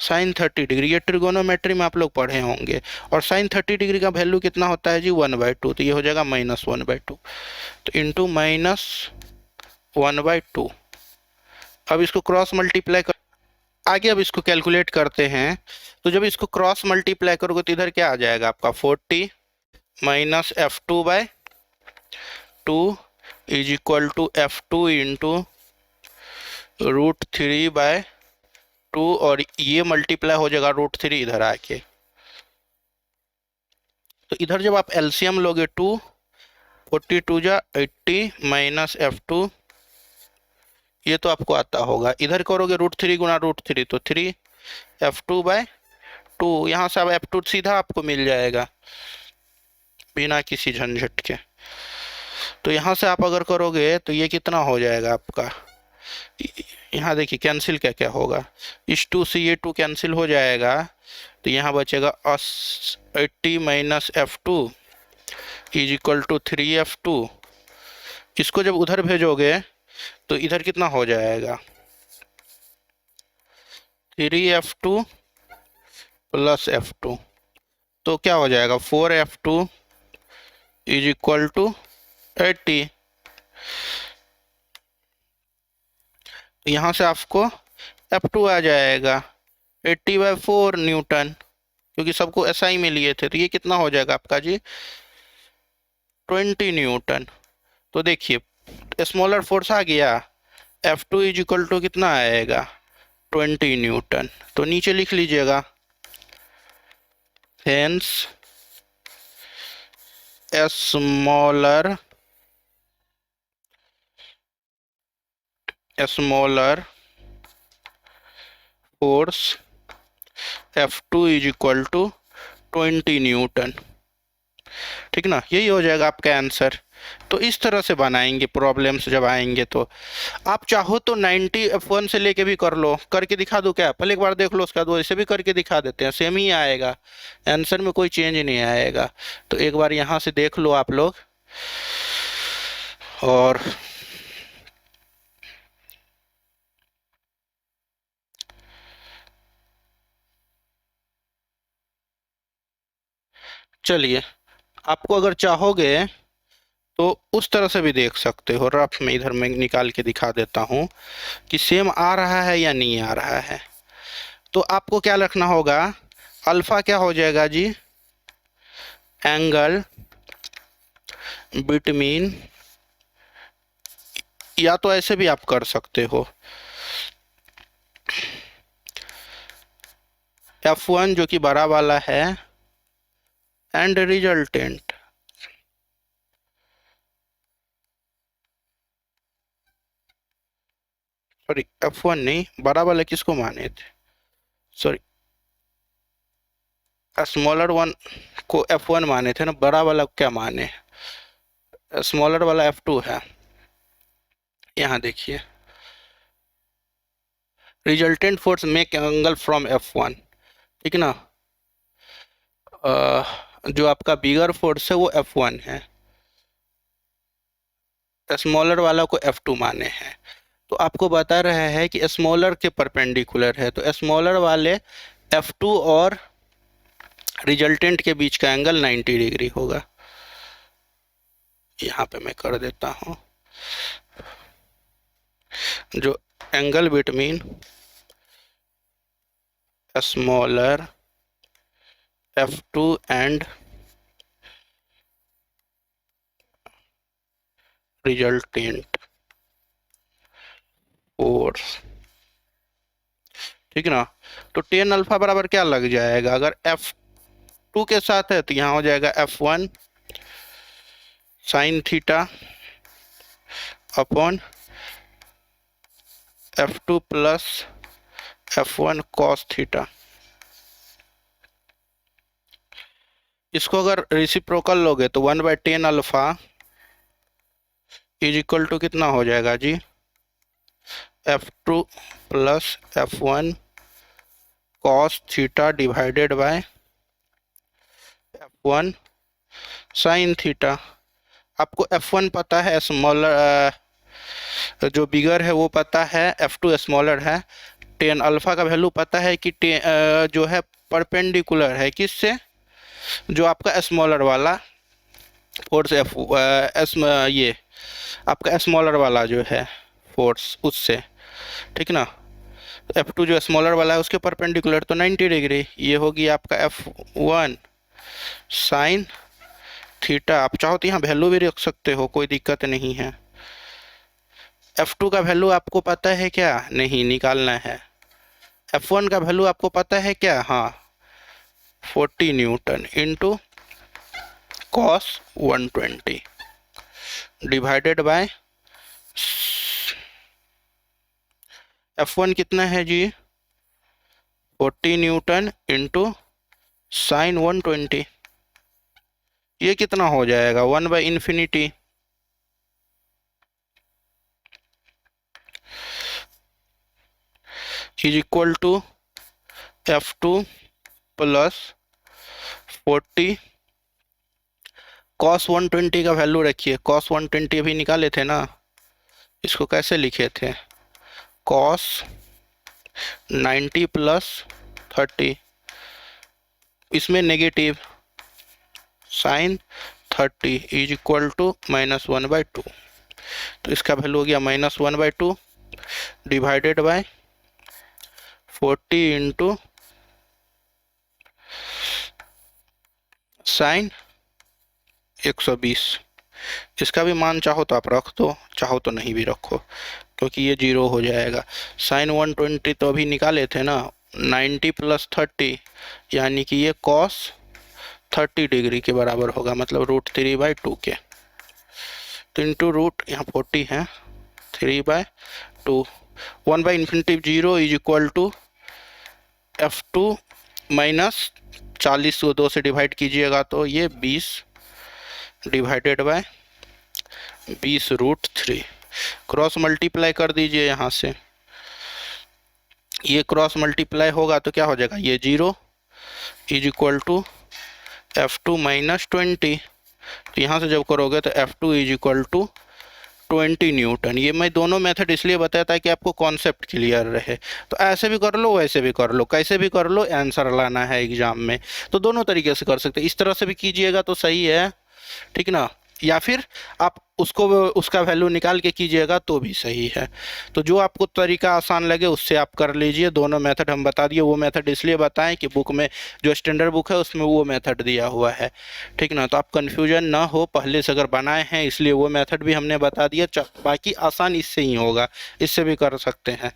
साइन 30 डिग्री, ये ट्रिगोनोमेट्री में आप लोग पढ़े होंगे। और साइन 30 डिग्री का वैल्यू कितना होता है जी 1/2, तो ये हो जाएगा -1/2, तो इंटू -1/2। अब इसको क्रॉस मल्टीप्लाई कर, आगे अब इसको कैलकुलेट करते हैं। तो जब इसको क्रॉस मल्टीप्लाई करोगे तो इधर क्या आ जाएगा आपका 40 minus F2/2 is equal to F2 into √3/2, और ये मल्टीप्लाई हो जाएगा √3 इधर आके। तो इधर जब आप एलसीएम लोगे 2 जा 80 माइनस F2, ये तो आपको आता होगा। इधर करोगे √3 गुना √3 तो 3 F2/2, यहाँ से अब F2 सीधा आपको मिल जाएगा बिना किसी झंझट के। तो यहाँ से आप अगर करोगे तो ये कितना हो जाएगा आपका, यहाँ देखिए कैंसिल क्या क्या होगा, इस 2 से ये 2 कैंसिल हो जाएगा, तो यहाँ बचेगा 80 minus F2 is equal to 3F2। इसको जब उधर भेजोगे तो इधर कितना हो जाएगा 3F2 प्लस F2, तो क्या हो जाएगा 4F2 इज इक्वल टू 80। यहाँ से आपको F2 आ जाएगा 80/4 न्यूटन, क्योंकि सबको SI में लिए थे। तो ये कितना हो जाएगा आपका जी 20 न्यूटन। तो देखिए स्मॉलर फोर्स आ गया, F2 इज इक्वल टू कितना आएगा 20 न्यूटन। तो नीचे लिख लीजिएगा hence smaller force F2 is equal to 20 newton. ठीक ना, यही हो जाएगा आपका आंसर। तो इस तरह से बनाएंगे प्रॉब्लम्स जब आएंगे। तो आप चाहो तो 90 F1 से लेके भी कर लो, करके दिखा दूं क्या, पहले एक बार देख लो, उसके बाद वैसे भी करके दिखा देते हैं, सेम ही आएगा आंसर में, कोई चेंज नहीं आएगा। तो एक बार यहाँ से देख लो आप लोग। और चलिए, आपको अगर चाहोगे तो उस तरह से भी देख सकते हो, रफ में इधर मैं निकाल के दिखा देता हूँ कि सेम आ रहा है या नहीं आ रहा है। तो आपको क्या रखना होगा, अल्फा क्या हो जाएगा जी एंगल बिटवीन, या तो ऐसे भी आप कर सकते हो F1 जो कि बड़ा वाला है एंड रिजल्टेंट, सॉरी F1 नहीं, बड़ा वाला किसको माने थे, सॉरी स्मॉलर वन को F1 माने थे ना, बड़ा वाला क्या माने, स्मॉलर वाला F2 है। यहाँ देखिए resultant force make angle from F1, ठीक ना। जो आपका बिगर फोर्स है वो F1 है, स्मॉलर वाला को F2 माने हैं। तो आपको बता रहा है कि स्मॉलर के परपेंडिकुलर है, तो स्मॉलर वाले F2 और रिजल्टेंट के बीच का एंगल 90 डिग्री होगा। यहाँ पे मैं कर देता हूँ, जो angle between smaller F2 and resultant force, ठीक ना। तो tan अल्फा बराबर क्या लग जाएगा, अगर F2 के साथ है तो यहाँ हो जाएगा F1 sine theta upon F2 plus F1 cos theta. इसको अगर रेसिप्रोकल लोगे तो 1/tan alpha is equal to कितना हो जाएगा जी F2 plus F1 cos theta divided by F1 sine theta. आपको F1 पता है, स्मॉलर जो बिगर है वो पता है, F2 स्मॉलर है, टेन अल्फा का वैल्यू पता है कि जो है परपेंडिकुलर है किससे, जो आपका स्मॉलर वाला फोर्स ये आपका स्मॉलर वाला जो है फोर्स उससे, ठीक ना। F2 जो स्मॉलर वाला है उसके परपेंडिकुलर तो 90 डिग्री, ये होगी आपका F1 साइन थीटा। आप चाहो तो यहाँ वैल्यू भी रख सकते हो, कोई दिक्कत नहीं है। F2 का वैल्यू आपको पता है क्या, नहीं निकालना है। F1 का वैल्यू आपको पता है क्या, हाँ 40 Newton into cos 120 divided by F1 कितना है जी, 40 न्यूटन इंटू साइन 120, ये कितना हो जाएगा 1/इंफिनिटी, is equal to F2 plus 40 cos 120 का वैल्यू रखिए, कॉस 120 अभी निकाले थे ना, इसको कैसे लिखे थे, कॉस 90 प्लस 30, इसमें negative sine 30 is equal to -1/2, तो इसका वैल्यू हो गया -1/2 डिवाइडेड बाय 40 इंटू साइन 120। इसका भी मान चाहो तो आप रख दो, चाहो तो नहीं भी रखो, क्योंकि ये 0 हो जाएगा। साइन 120 तो अभी निकाले थे ना, 90 प्लस 30 यानी कि ये कॉस 30 डिग्री के बराबर होगा, मतलब √3/2 के, तो इंटू रूट यहाँ 40 है 3/2, 1/इंफिनिटी 0 is equal to F2 minus 40 को 2 से डिवाइड कीजिएगा तो ये 20 डिवाइडेड बाय 20√3, क्रॉस मल्टीप्लाई कर दीजिए यहाँ से, ये क्रॉस मल्टीप्लाई होगा तो क्या हो जाएगा, ये 0 is equal to F2 minus 20, तो यहाँ से जब करोगे तो F2 is equal to 20 Newton. ये मैं दोनों मेथड इसलिए बताया था कि आपको कॉन्सेप्ट क्लियर रहे, तो ऐसे भी कर लो वैसे भी कर लो, कैसे भी कर लो, आंसर लाना है एग्जाम में तो दोनों तरीके से कर सकते हैं। इस तरह से भी कीजिएगा तो सही है, ठीक ना, या फिर आप उसको उसका वैल्यू निकाल के कीजिएगा तो भी सही है। तो जो आपको तरीका आसान लगे उससे आप कर लीजिए, दोनों मेथड हम बता दिए, वो मेथड इसलिए बताएं कि बुक में जो स्टैंडर्ड बुक है उसमें वो मेथड दिया हुआ है, ठीक ना, तो आप कन्फ्यूजन ना हो, पहले से अगर बनाए हैं इसलिए वो मेथड भी हमने बता दिया, बाकी आसान इससे ही होगा, इससे भी कर सकते हैं,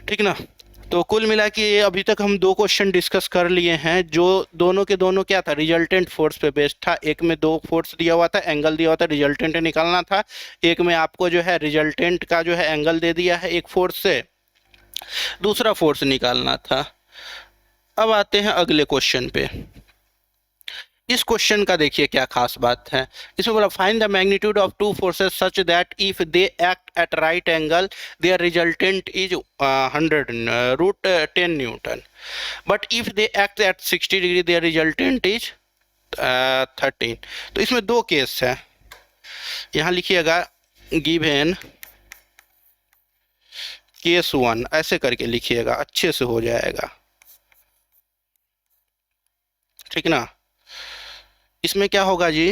ठीक ना। तो कुल मिला के अभी तक हम 2 क्वेश्चन डिस्कस कर लिए हैं, जो दोनों के दोनों क्या था, रिजल्टेंट फोर्स पे बेस्ड था। एक में 2 फोर्स दिया हुआ था, एंगल दिया हुआ था, रिजल्टेंट निकालना था। एक में आपको जो है रिजल्टेंट का जो है एंगल दे दिया है एक फोर्स से, दूसरा फोर्स निकालना था। अब आते हैं अगले क्वेश्चन पे। इस क्वेश्चन का देखिए क्या खास बात है, इसमें बोला find the magnitude of 2 forces such that if they act at right angle their resultant is 100 √10 newton, but if they act at 60 degree their resultant is 13। तो इसमें 2 केस है, यहाँ लिखिएगा गिवन केस 1 ऐसे करके लिखिएगा, अच्छे से हो जाएगा, ठीक ना। इसमें क्या होगा जी,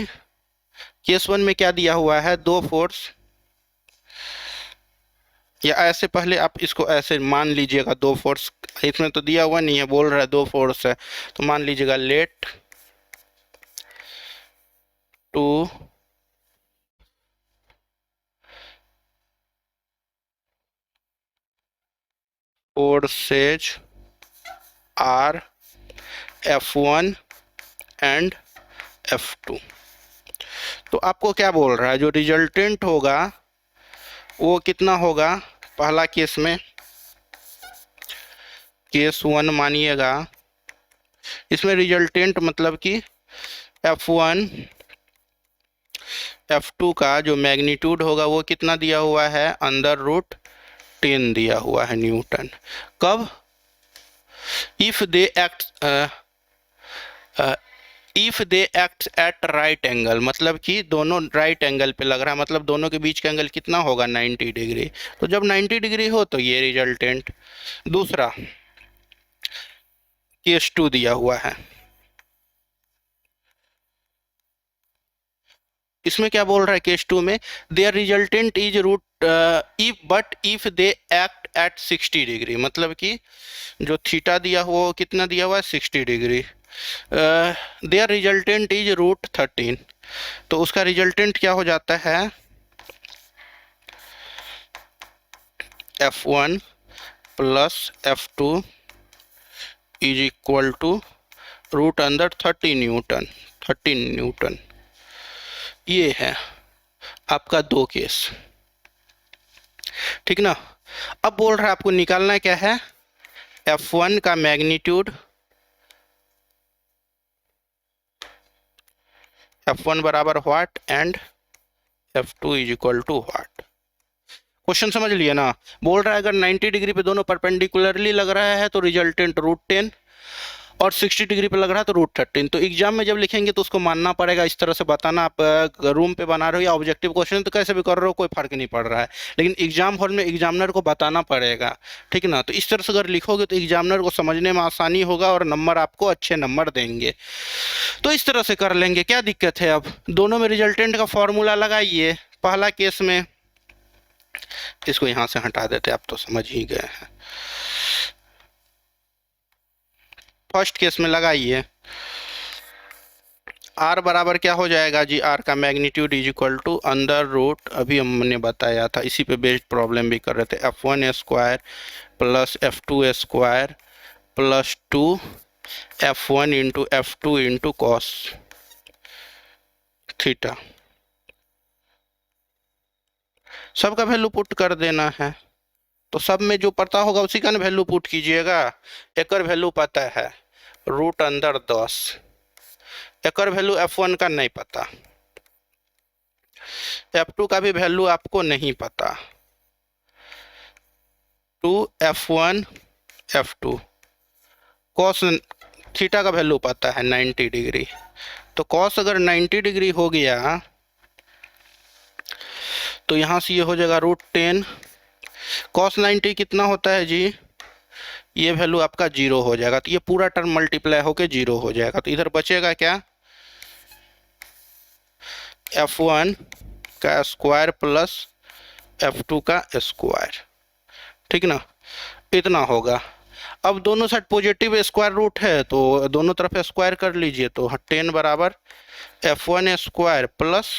केस 1 में क्या दिया हुआ है, 2 फोर्स, या ऐसे पहले आप इसको ऐसे मान लीजिएगा 2 फोर्स, इसमें तो दिया हुआ नहीं है, बोल रहा है 2 फोर्स है, तो मान लीजिएगा late 2 forces are F1 and F2। तो आपको क्या बोल रहा है, जो रिजल्टेंट होगा वो कितना होगा, पहला केस में केस 1 मानिएगा, इसमें रिजल्टेंट मतलब कि F1 F2 का जो मैग्नीट्यूड होगा वो कितना दिया हुआ है, √10 दिया हुआ है न्यूटन। कब, if they act if they act at right angle, मतलब कि दोनों राइट एंगल पे लग रहा है, मतलब दोनों के बीच का एंगल कितना होगा 90 डिग्री। तो जब 90 डिग्री हो तो ये रिजल्टेंट। दूसरा केस 2 दिया हुआ है, इसमें क्या बोल रहा है केस 2 में, their resultant is root if but if they act at 60 degree, मतलब कि जो थीटा दिया हुआ वो कितना दिया हुआ है 60 degree. Their resultant is root 13, तो उसका रिजल्टेंट क्या हो जाता है F1 plus F2 is equal to root अंदर 13 न्यूटन। ये है आपका दो केस, ठीक ना। अब बोल रहा है आपको निकालना क्या है, F1 का मैग्नीट्यूड, F1 बराबर what and F2 is equal to what. Question समझ लिया ना। बोल रहा है अगर 90 डिग्री पे दोनों परपेंडिकुलरली लग रहा है तो रिजल्टेंट रूट 10, और 60 डिग्री पे लग रहा है तो रूट 13। तो एग्जाम में जब लिखेंगे तो उसको मानना पड़ेगा, इस तरह से बताना। आप रूम पे बना रहे हो या ऑब्जेक्टिव क्वेश्चन तो कैसे भी कर रहे हो कोई फर्क नहीं पड़ रहा है, लेकिन एग्जाम हॉल में एग्जामिनर को बताना पड़ेगा, ठीक ना। तो इस तरह से अगर लिखोगे तो एग्जामिनर को समझने में आसानी होगा और नंबर आपको अच्छे नंबर देंगे। तो इस तरह से कर लेंगे, क्या दिक्कत है। अब दोनों में रिजल्टेंट का फॉर्मूला लगाइए। पहला केस में इसको यहां से हटा देते, आप तो समझ ही गए हैं। फर्स्ट केस में लगाइए, आर बराबर क्या हो जाएगा जी, आर का magnitude is equal to under root, अभी हमने बताया था, इसी पे बेस्ड प्रॉब्लम भी कर रहे थे, F1 square plus F2 square plus 2 F1 into F2 into cos theta. सबका वैल्यू पुट कर देना है, तो सब में जो पता होगा उसी का वैल्यू पुट कीजिएगा। एक वैल्यू पता है रूट अंदर 10, एक वैल्यू F1 का नहीं पता, F2 का भी वैल्यू आपको नहीं पता। 2 F1 F2 कॉस थीटा का वैल्यू पता है 90 डिग्री, तो कॉस अगर 90 डिग्री हो गया तो यहाँ से ये हो जाएगा रूट 10। कॉस 90 कितना होता है जी, ये वैल्यू आपका 0 हो जाएगा, तो ये पूरा टर्म मल्टीप्लाई होके 0 हो जाएगा। तो इधर बचेगा क्या, F1 का स्क्वायर प्लस F2 का स्क्वायर, ठीक ना, इतना होगा। अब दोनों साइड पॉजिटिव स्क्वायर रूट है तो दोनों तरफ स्क्वायर कर लीजिए, तो 10 बराबर F1 square plus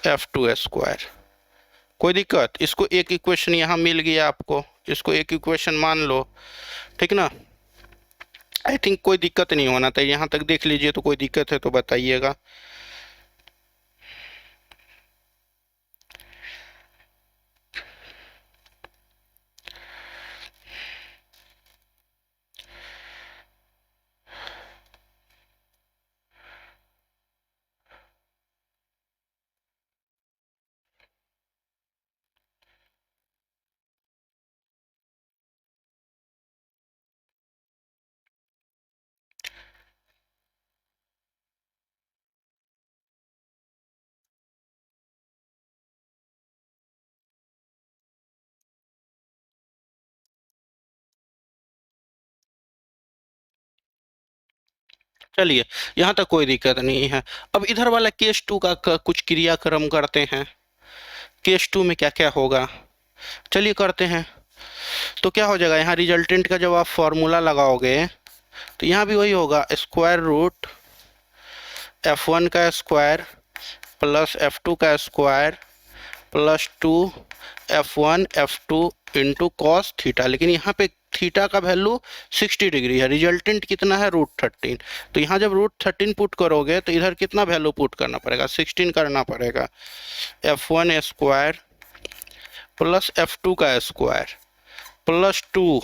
F2 square. कोई दिक्कत, इसको एक इक्वेशन यहाँ मिल गया आपको, इसको एक इक्वेशन मान लो, ठीक ना। आई थिंक कोई दिक्कत नहीं होना चाहिए, यहाँ तक देख लीजिए, तो कोई दिक्कत है तो बताइएगा। चलिए यहाँ तक कोई दिक्कत नहीं है। अब इधर वाला केस 2 का कुछ क्रियाक्रम करते हैं। केस 2 में क्या क्या होगा, चलिए करते हैं। तो क्या हो जाएगा, यहाँ रिजल्टेंट का जब आप फॉर्मूला लगाओगे तो यहाँ भी वही होगा, स्क्वायर रूट F1 का स्क्वायर प्लस F2 का square plus 2 F1 F2 into cos theta. लेकिन यहाँ पे थीटा का वैल्यू 60 डिग्री है, रिजल्टेंट कितना है रूट 13। तो यहाँ जब रूट 13 पुट करोगे तो इधर कितना वैल्यू पुट करना पड़ेगा, 16 करना पड़ेगा। F1 स्क्वायर प्लस F2 का square plus 2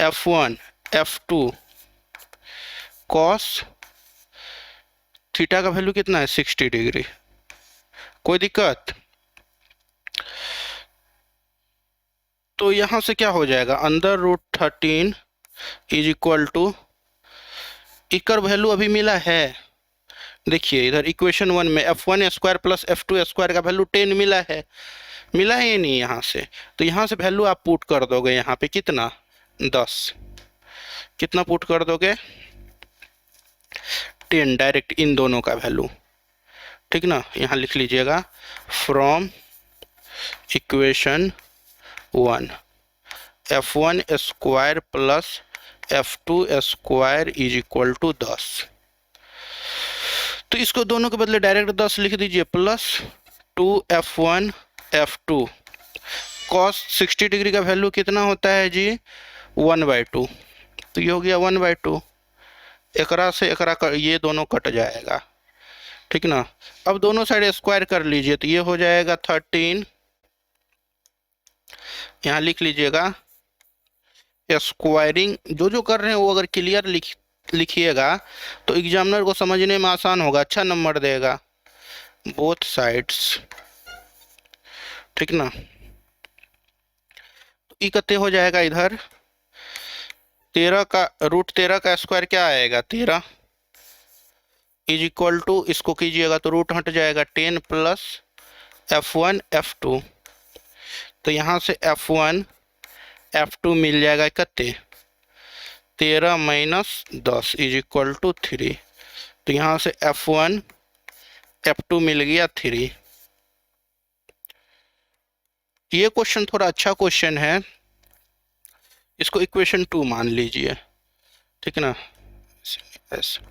F1 F2 cos theta का वैल्यू कितना है 60 डिग्री। कोई दिक्कत, तो यहाँ से क्या हो जाएगा, अंदर रूट 13 इज इक्वल टू इसका वैल्यू अभी मिला है, देखिए इधर इक्वेशन 1 में f1² प्लस f2² का वैल्यू 10 मिला है, मिला है ये नहीं यहाँ से, तो यहाँ से वैल्यू आप पुट कर दोगे यहाँ पे कितना 10, कितना पुट कर दोगे 10 डायरेक्ट इन दोनों का वैल्यू, ठीक ना। यहाँ लिख लीजिएगा from equation 1 f1² plus f2² is equal to 10। तो इसको दोनों के बदले डायरेक्ट 10 लिख दीजिए plus 2f1 f2 cos 60 degree का वैल्यू कितना होता है जी 1/2, तो ये हो गया 1/2, एकरा से एकरा ये दोनों कट जाएगा, ठीक ना। अब दोनों साइड स्क्वायर कर लीजिए तो ये हो जाएगा 13, यहाँ लिख लीजिएगा स्क्वायरिंग, जो कर रहे हैं वो अगर क्लियर लिखिएगा तो एग्जामिनर को समझने में आसान होगा, अच्छा नंबर देगा, बोथ साइड्स, ठीक ना। तो ये कितने हो जाएगा इधर 13 का √13 का स्क्वायर क्या आएगा 13 इज इक्वल टू, इसको कीजिएगा तो रूट हट जाएगा 10 प्लस f1 f2, तो यहाँ से f1 f2 मिल जाएगा कितने 13 माइनस 10 इज इक्वल टू 3, तो यहाँ से f1 f2 मिल गया 3। ये क्वेश्चन थोड़ा अच्छा क्वेश्चन है, इसको इक्वेशन 2 मान लीजिए, ठीक ना। ऐसे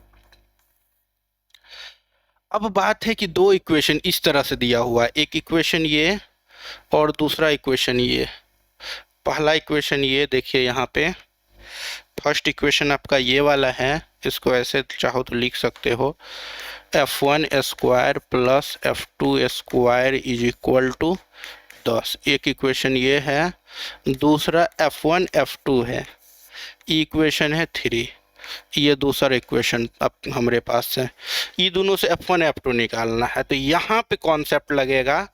अब बात है कि दो इक्वेशन इस तरह से दिया हुआ है, एक इक्वेशन ये और दूसरा इक्वेशन ये। पहला इक्वेशन ये देखिए यहाँ पे, फर्स्ट इक्वेशन आपका ये वाला है, इसको ऐसे चाहो तो लिख सकते हो f1² plus f2² is equal to 10, एक इक्वेशन ये है, दूसरा f1 f2 है, इक्वेशन है 3, ये दूसरा इक्वेशन अब हमारे पास है, ये दोनों से f1 f2 निकालना है। तो यहाँ पे कॉन्सेप्ट लगेगा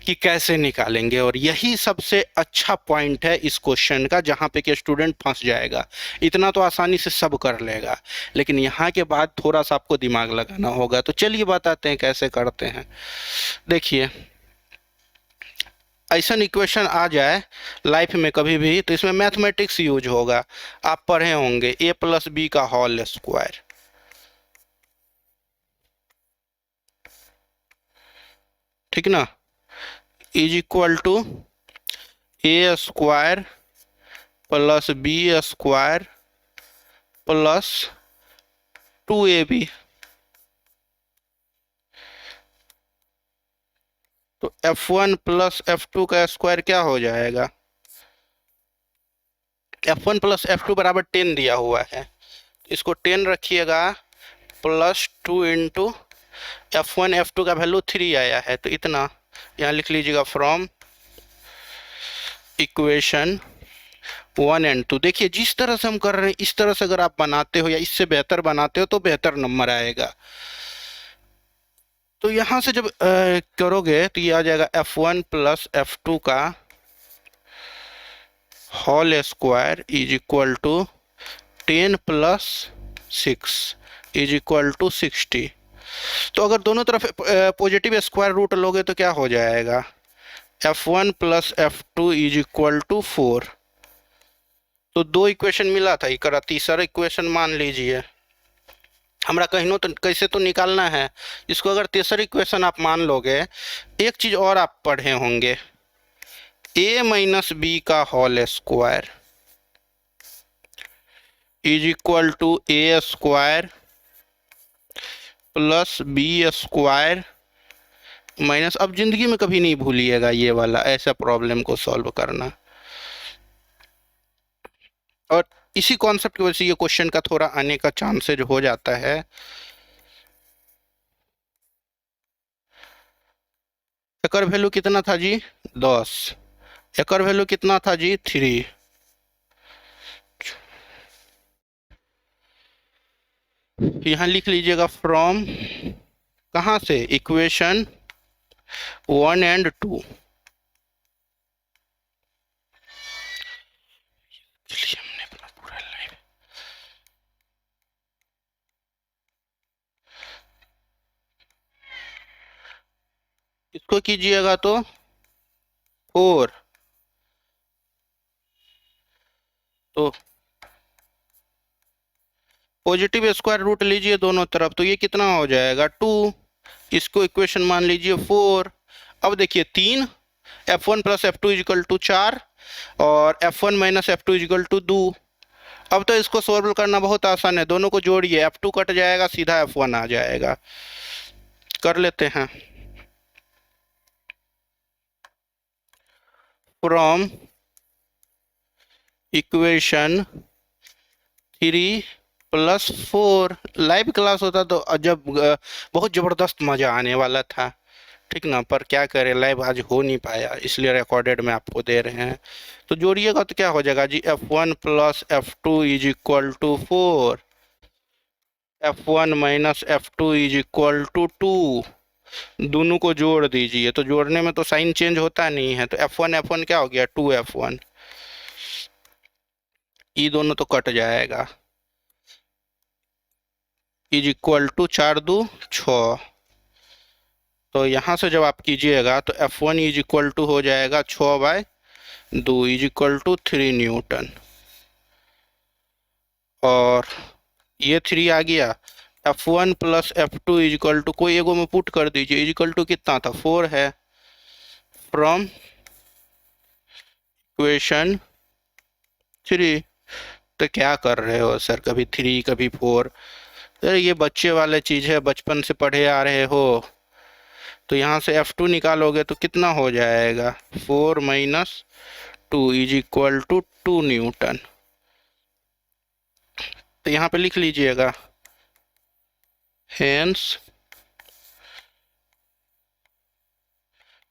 कि कैसे निकालेंगे, और यही सबसे अच्छा पॉइंट है इस क्वेश्चन का, जहाँ पे कि स्टूडेंट फंस जाएगा। इतना तो आसानी से सब कर लेगा, लेकिन यहाँ के बाद थोड़ा सा आपको दिमाग लगाना होगा। तो चलिए बताते हैं कैसे करते हैं। देखिए ऐसा इक्वेशन आ जाए लाइफ में कभी भी तो इसमें मैथमेटिक्स यूज होगा, आप पढ़े होंगे a प्लस बी का होल स्क्वायर, ठीक ना, is equal to a² plus b² plus 2ab, तो f1 प्लस f2 का स्क्वायर क्या हो जाएगा, f1 प्लस f2 बराबर 10 दिया हुआ है, इसको 10 रखिएगा प्लस 2 इंटू f1 f2 का वैल्यू 3 आया है, तो इतना यहाँ लिख लीजिएगा फ्रॉम इक्वेशन 1 एंड 2। देखिए जिस तरह से हम कर रहे हैं इस तरह से अगर आप बनाते हो या इससे बेहतर बनाते हो तो बेहतर नंबर आएगा। तो यहाँ से जब करोगे तो ये आ जाएगा f1 प्लस f2 का whole square is equal to 10 plus 6 is equal to 60। तो अगर दोनों तरफ पॉजिटिव स्क्वायर रूट लोगे तो क्या हो जाएगा f1 plus f2 is equal to 4। तो दो इक्वेशन मिला था, एक तीसरा इक्वेशन मान लीजिए, हमरा कहीं तो कैसे तो निकालना है इसको। अगर तीसरी इक्वेशन आप मान लोगे, एक चीज़ और आप पढ़े होंगे a माइनस बी का whole square is equal to a² plus b² minus, अब जिंदगी में कभी नहीं भूलिएगा ये वाला ऐसा प्रॉब्लम को सॉल्व करना। और इसी कॉन्सेप्ट की वजह से ये क्वेश्चन का थोड़ा आने का चांसेज हो जाता है। एकर वैल्यू कितना था जी 10, एकर वैल्यू कितना था जी 3। यहाँ लिख लीजिएगा फ्रॉम कहाँ से इक्वेशन 1 एंड 2। चलिए हमने अपना पूरा लाइव इसको कीजिएगा तो 4, तो पॉजिटिव स्क्वायर रूट लीजिए दोनों तरफ, तो ये कितना हो जाएगा 2। इसको इक्वेशन मान लीजिए 4। अब देखिए 3, F1 plus F2 is equal to 4 और F1 minus F2 is equal to 2। अब तो इसको सॉल्व करना बहुत आसान है, दोनों को जोड़िए, F2 कट जाएगा, सीधा F1 आ जाएगा। कर लेते हैं। फ्रॉम इक्वेशन 3+4, लाइव क्लास होता तो जब बहुत ज़बरदस्त मज़ा आने वाला था, ठीक ना, पर क्या करें, लाइव आज हो नहीं पाया, इसलिए रिकॉर्डेड में आपको दे रहे हैं। तो जोड़िएगा तो क्या हो जाएगा जी, F1 plus F2 is equal to 4, F1 minus F2 is equal to 2। दोनों को जोड़ दीजिए, तो जोड़ने में तो साइन चेंज होता नहीं है, तो F1 क्या हो गया 2F1, ये दोनों तो कट जाएगा, इज इक्वल टू 4×2=6। तो यहाँ से जब आप कीजिएगा तो F1 इज इक्वल टू हो जाएगा 6/2 इज इक्वल टू 3 न्यूटन, और ये 3 आ गया। F1 plus F2 is equal to, कोई एगो में पुट कर दीजिए, इज इक्वल टू कितना था 4 है। फ्रॉम इक्वेशन 3, तो क्या कर रहे हो सर, कभी 3 कभी 4, अरे ये बच्चे वाले चीज़ है, बचपन से पढ़े आ रहे हो। तो यहाँ से F2 निकालोगे तो कितना हो जाएगा, 4 minus 2 is equal to 2 newton. तो यहाँ पे लिख लीजिएगा, हेंस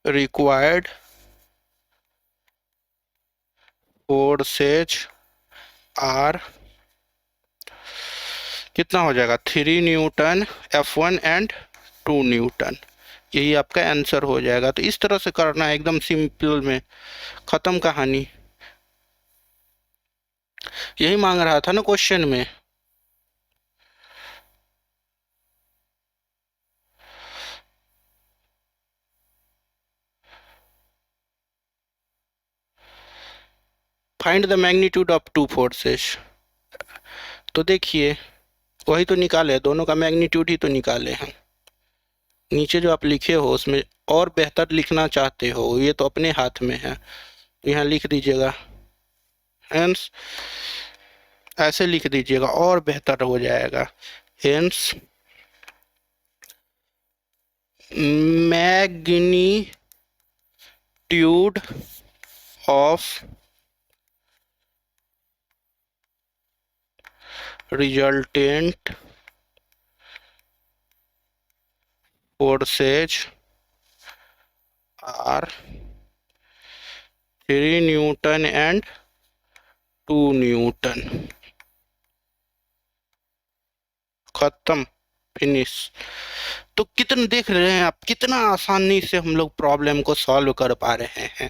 रिक्वायर्ड फोर्सेज आर, कितना हो जाएगा 3 न्यूटन F1 एंड 2 न्यूटन, यही आपका आंसर हो जाएगा। तो इस तरह से करना है, एकदम सिंपल में, ख़त्म कहानी। यही मांग रहा था ना क्वेश्चन में। Find the magnitude of two forces, तो देखिए वही तो निकाले, दोनों का मैग्नीट्यूड ही तो निकाले हैं। नीचे जो आप लिखे हो उसमें और बेहतर लिखना चाहते हो, ये तो अपने हाथ में है, यहाँ लिख दीजिएगा, हेंस ऐसे लिख दीजिएगा और बेहतर हो जाएगा। Hence magnitude of resultant forces are 3 newton and 2 newton, खत्म, फिनिश। तो कितना देख रहे हैं आप, कितना आसानी से हम लोग प्रॉब्लम को सॉल्व कर पा रहे हैं।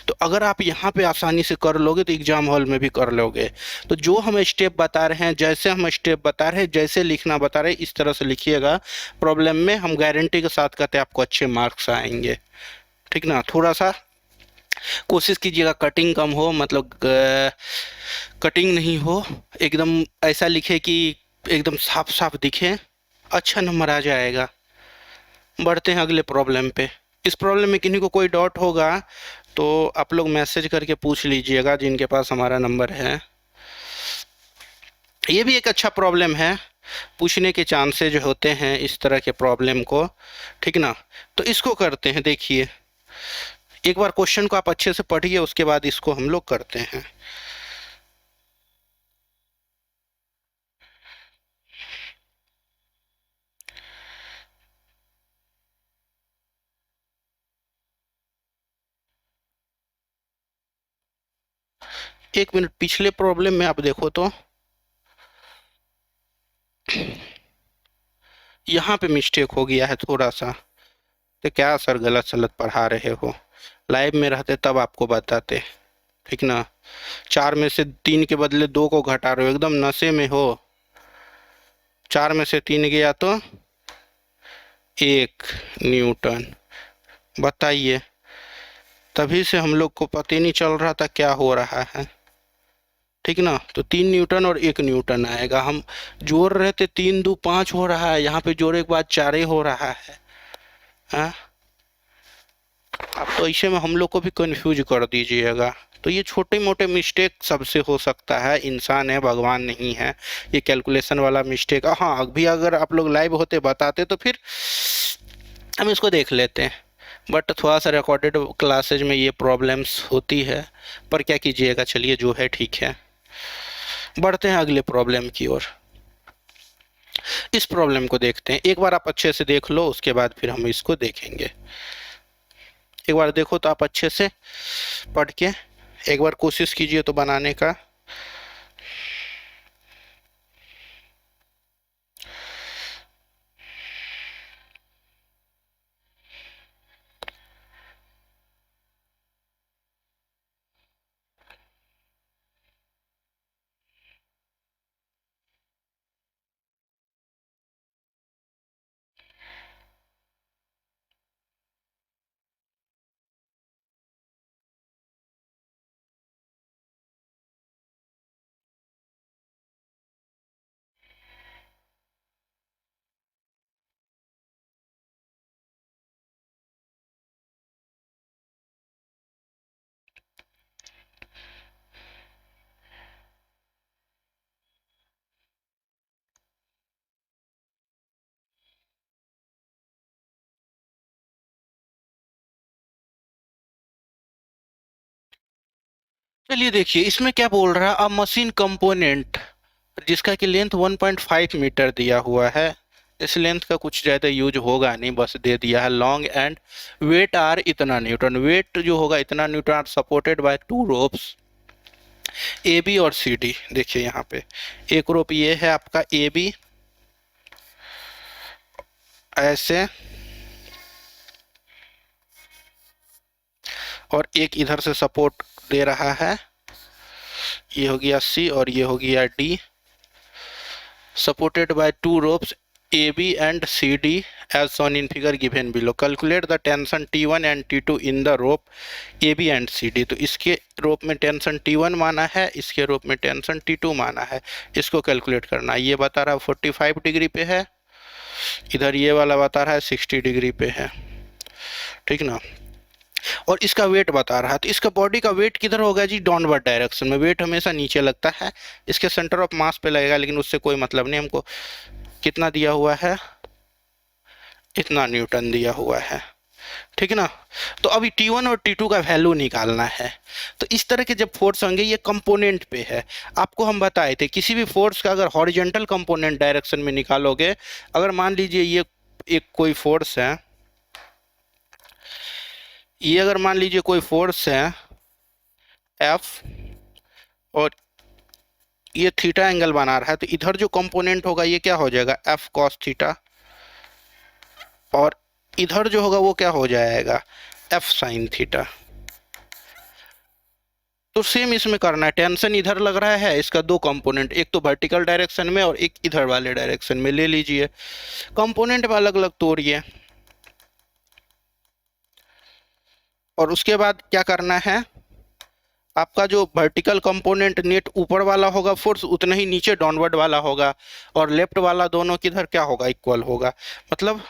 तो अगर आप यहाँ पे आसानी से कर लोगे तो एग्जाम हॉल में भी कर लोगे। तो जो हम स्टेप बता रहे हैं, जैसे हम स्टेप बता रहे हैं, जैसे लिखना बता रहे हैं, इस तरह से लिखिएगा प्रॉब्लम में, हम गारंटी के साथ कहते हैं आपको अच्छे मार्क्स आएंगे, ठीक ना। थोड़ा सा कोशिश कीजिएगा कटिंग कम हो, मतलब कटिंग नहीं हो, एकदम ऐसा लिखे कि एकदम साफ साफ दिखे, अच्छा नंबर आ जाएगा। बढ़ते हैं अगले प्रॉब्लम पे। इस प्रॉब्लम में किन्हीं को कोई डाउट होगा तो आप लोग मैसेज करके पूछ लीजिएगा, जिनके पास हमारा नंबर है। ये भी एक अच्छा प्रॉब्लम है, पूछने के चांसेज होते हैं इस तरह के प्रॉब्लम को, ठीक ना। तो इसको करते हैं, देखिए एक बार क्वेश्चन को आप अच्छे से पढ़िए, उसके बाद इसको हम लोग करते हैं। एक मिनट, पिछले प्रॉब्लम में आप देखो तो यहाँ पे मिस्टेक हो गया है थोड़ा सा। तो क्या सर गलत सलत पढ़ा रहे हो, लाइव में रहते तब आपको बताते, ठीक ना। 4 में से 3 के बदले 2 को घटा रहे हो, एकदम नशे में हो। 4 में से 3 गया तो 1 न्यूटन, बताइए, तभी से हम लोग को पता ही नहीं चल रहा था क्या हो रहा है। ठीक ना, तो 3 न्यूटन और 1 न्यूटन आएगा, हम जोड़ रहे थे 3 2 5 हो रहा है, यहाँ पे जोड़े के बाद 4 ही हो रहा है। हाँ, आप तो ऐसे में हम लोग को भी कंफ्यूज कर दीजिएगा। तो ये छोटे मोटे मिस्टेक सबसे हो सकता है, इंसान है, भगवान नहीं है। ये कैलकुलेशन वाला मिस्टेक, हाँ अभी अगर आप लोग लाइव होते बताते तो फिर हम इसको देख लेते हैं, बट थोड़ा सा रिकॉर्डेड क्लासेज में ये प्रॉब्लम्स होती है। पर क्या कीजिएगा, चलिए जो है ठीक है। बढ़ते हैं अगले प्रॉब्लम की ओर। इस प्रॉब्लम को देखते हैं, एक बार आप अच्छे से देख लो, उसके बाद फिर हम इसको देखेंगे। एक बार देखो तो आप अच्छे से पढ़ के एक बार कोशिश कीजिए तो बनाने का। चलिए देखिए इसमें क्या बोल रहा है, अ मशीन कंपोनेंट जिसका कि लेंथ 1.5 मीटर दिया हुआ है। इस लेंथ का कुछ ज़्यादा यूज होगा नहीं, बस दे दिया है लॉन्ग एंड वेट आर इतना न्यूटन, वेट जो होगा इतना newton, are supported by 2 ropes A B और सी डी। देखिए यहाँ पे एक रोप ये है आपका ए बी, ऐसे, और एक इधर से सपोर्ट दे रहा है, ये हो गया सी और ये हो गया D, supported by 2 ropes AB and CD as shown in figure given below. Calculate the tension T1 and T2 in the rope AB and CD. तो इसके रोप में टेंशन T1 माना है, इसके रोप में टेंशन T2 माना है, इसको कैलकुलेट करना है। ये बता रहा है 45 डिग्री पे है, इधर ये वाला बता रहा है 60 डिग्री पे है। ठीक ना, और इसका वेट बता रहा है, तो इसका बॉडी का वेट किधर होगा जी, डाउनवर्ड डायरेक्शन में। वेट हमेशा नीचे लगता है, इसके सेंटर ऑफ मास पे लगेगा, लेकिन उससे कोई मतलब नहीं, हमको कितना दिया हुआ है, इतना न्यूटन दिया हुआ है। ठीक ना, तो अभी T1 और T2 का वैल्यू निकालना है। तो इस तरह के जब फोर्स होंगे, ये कंपोनेंट पे है, आपको हम बताए थे किसी भी फोर्स का अगर हॉरिजॉन्टल कंपोनेंट डायरेक्शन में निकालोगे, अगर मान लीजिए ये एक कोई फोर्स है, ये अगर मान लीजिए कोई फोर्स है F, और ये थीटा एंगल बना रहा है, तो इधर जो कंपोनेंट होगा ये क्या हो जाएगा, F cos थीटा, और इधर जो होगा वो क्या हो जाएगा, F sin थीटा। तो सेम इसमें करना है, टेंशन इधर लग रहा है, इसका 2 कंपोनेंट, एक तो वर्टिकल डायरेक्शन में और एक इधर वाले डायरेक्शन में ले लीजिए, कंपोनेंट में अलग अलग तोड़िए, और उसके बाद क्या करना है, आपका जो वर्टिकल कंपोनेंट नेट ऊपर वाला होगा फोर्स, उतना ही नीचे डाउनवर्ड वाला होगा, और लेफ्ट वाला दोनों किधर क्या होगा, इक्वल होगा। मतलब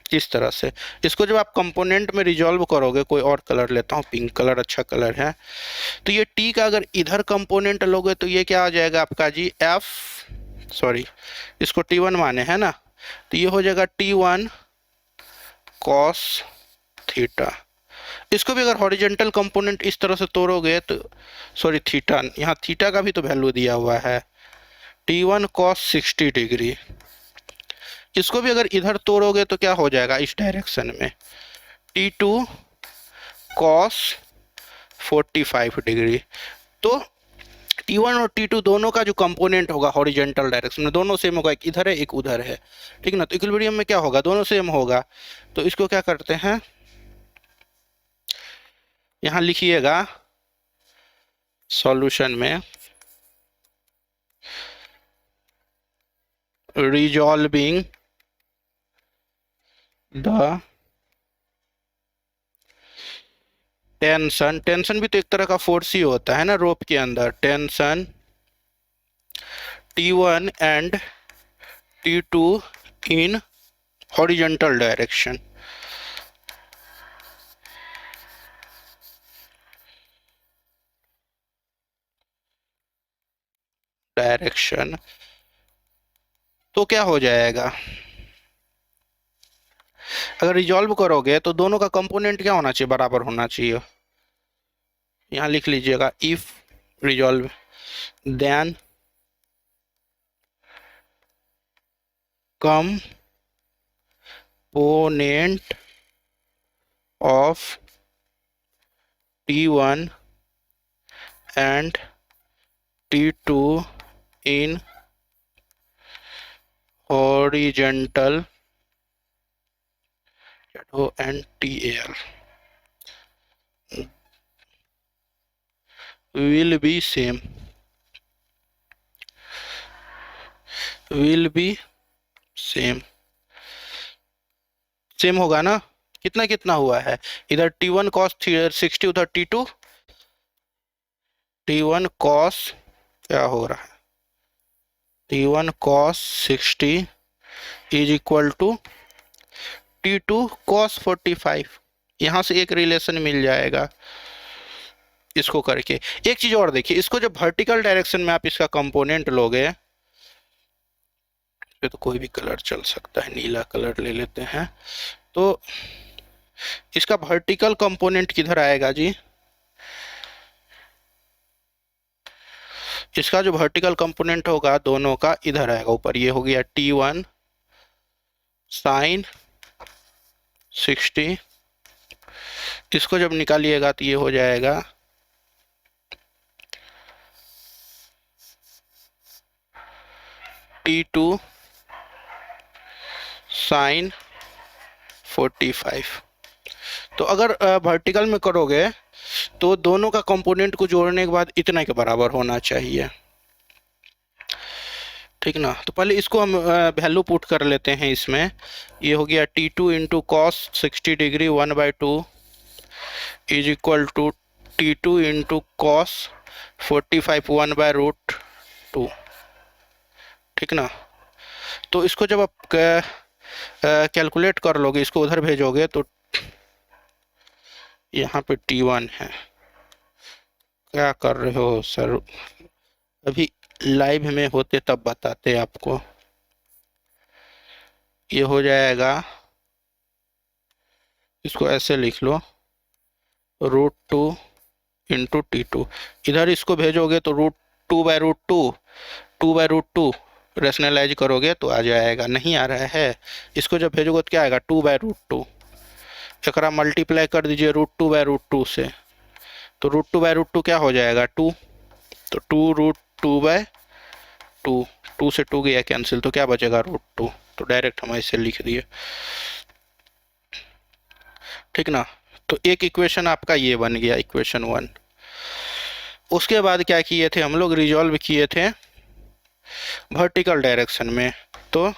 इस तरह से इसको जब आप कंपोनेंट में रिजॉल्व करोगे, कोई और कलर लेता हूँ, पिंक कलर अच्छा कलर है, तो ये टी का अगर इधर कंपोनेंट लोगे तो ये क्या आ जाएगा आपका जी, एफ, सॉरी इसको T1 माने है ना, तो ये हो जाएगा T1 कॉस थीटा। इसको भी अगर हॉरिजेंटल कंपोनेंट इस तरह से तोड़ोगे तो, सॉरी थीटा, यहाँ थीटा का भी तो वैल्यू दिया हुआ है, T1 कॉस 60 डिग्री, इसको भी अगर इधर तोड़ोगे तो क्या हो जाएगा, इस डायरेक्शन में T2 कॉस 45 डिग्री। तो T1 और T2 दोनों का जो कंपोनेंट होगा हॉरिजेंटल डायरेक्शन में, दोनों सेम होगा, एक इधर है एक उधर है। ठीक ना, तो इक्विलिब्रियम में क्या होगा, दोनों सेम होगा। तो इसको क्या करते हैं, यहाँ लिखिएगा सॉल्यूशन में, रिजॉल्विंग द टेंशन, टेंशन भी तो एक तरह का फोर्स ही होता है ना रोप के अंदर। Tension T1 and T2 in horizontal direction. Direction तो क्या हो जाएगा, अगर रिजॉल्व करोगे तो दोनों का कंपोनेंट क्या होना चाहिए, बराबर होना चाहिए। यहां लिख लीजिएगा if resolve then component of T1 and T2 in horizontal shadow and TAL will be same, will be same, same होगा ना। कितना कितना हुआ है, इधर T1 cos 60, उधर T1 cos क्या हो रहा है, T1 cos 60 is equal to T2 cos 45। यहां से एक रिलेशन मिल जाएगा इसको करके। एक चीज और देखिए, इसको जब वर्टिकल डायरेक्शन में आप इसका कंपोनेंट लोगे, तो कोई भी कलर चल सकता है, नीला कलर ले लेते हैं, तो इसका वर्टिकल कंपोनेंट किधर आएगा जी, इसका जो वर्टिकल कंपोनेंट होगा दोनों का इधर आएगा ऊपर। ये हो गया T1 साइन 60, इसको जब निकालिएगा तो ये हो जाएगा T2 साइन 45। तो अगर वर्टिकल में करोगे तो दोनों का कंपोनेंट को जोड़ने के बाद इतना के बराबर होना चाहिए, ठीक ना। तो पहले इसको हम वैल्यू पुट कर लेते हैं इसमें। ये हो गया T2 into cos 60 degree 1/2 is equal to T2 into cos 45 1/√2, ठीक ना। तो इसको जब आप कैलकुलेट कर लोगे, इसको उधर भेजोगे, तो यहाँ पे T1 है। क्या कर रहे हो सर, अभी लाइव में होते तब बताते आपको। ये हो जाएगा, इसको ऐसे लिख लो, √2 इंटू T2, इधर इसको भेजोगे तो √2/√2, 2/√2 रेशनलाइज करोगे तो आ जाएगा। नहीं आ रहा है, इसको जब भेजोगे तो क्या आएगा, 2/√2। एकरा मल्टीप्लाई कर दीजिए √2/√2 से, तो √2/√2 क्या हो जाएगा, 2, तो 2√2/2, 2 से 2 गया कैंसिल, तो क्या बचेगा, √2। तो डायरेक्ट हम ऐसे लिख दिए, ठीक ना। तो एक इक्वेशन आपका ये बन गया, इक्वेशन 1। उसके बाद क्या किए थे हम लोग, रिजॉल्व किए थे वर्टिकल डायरेक्शन में। तो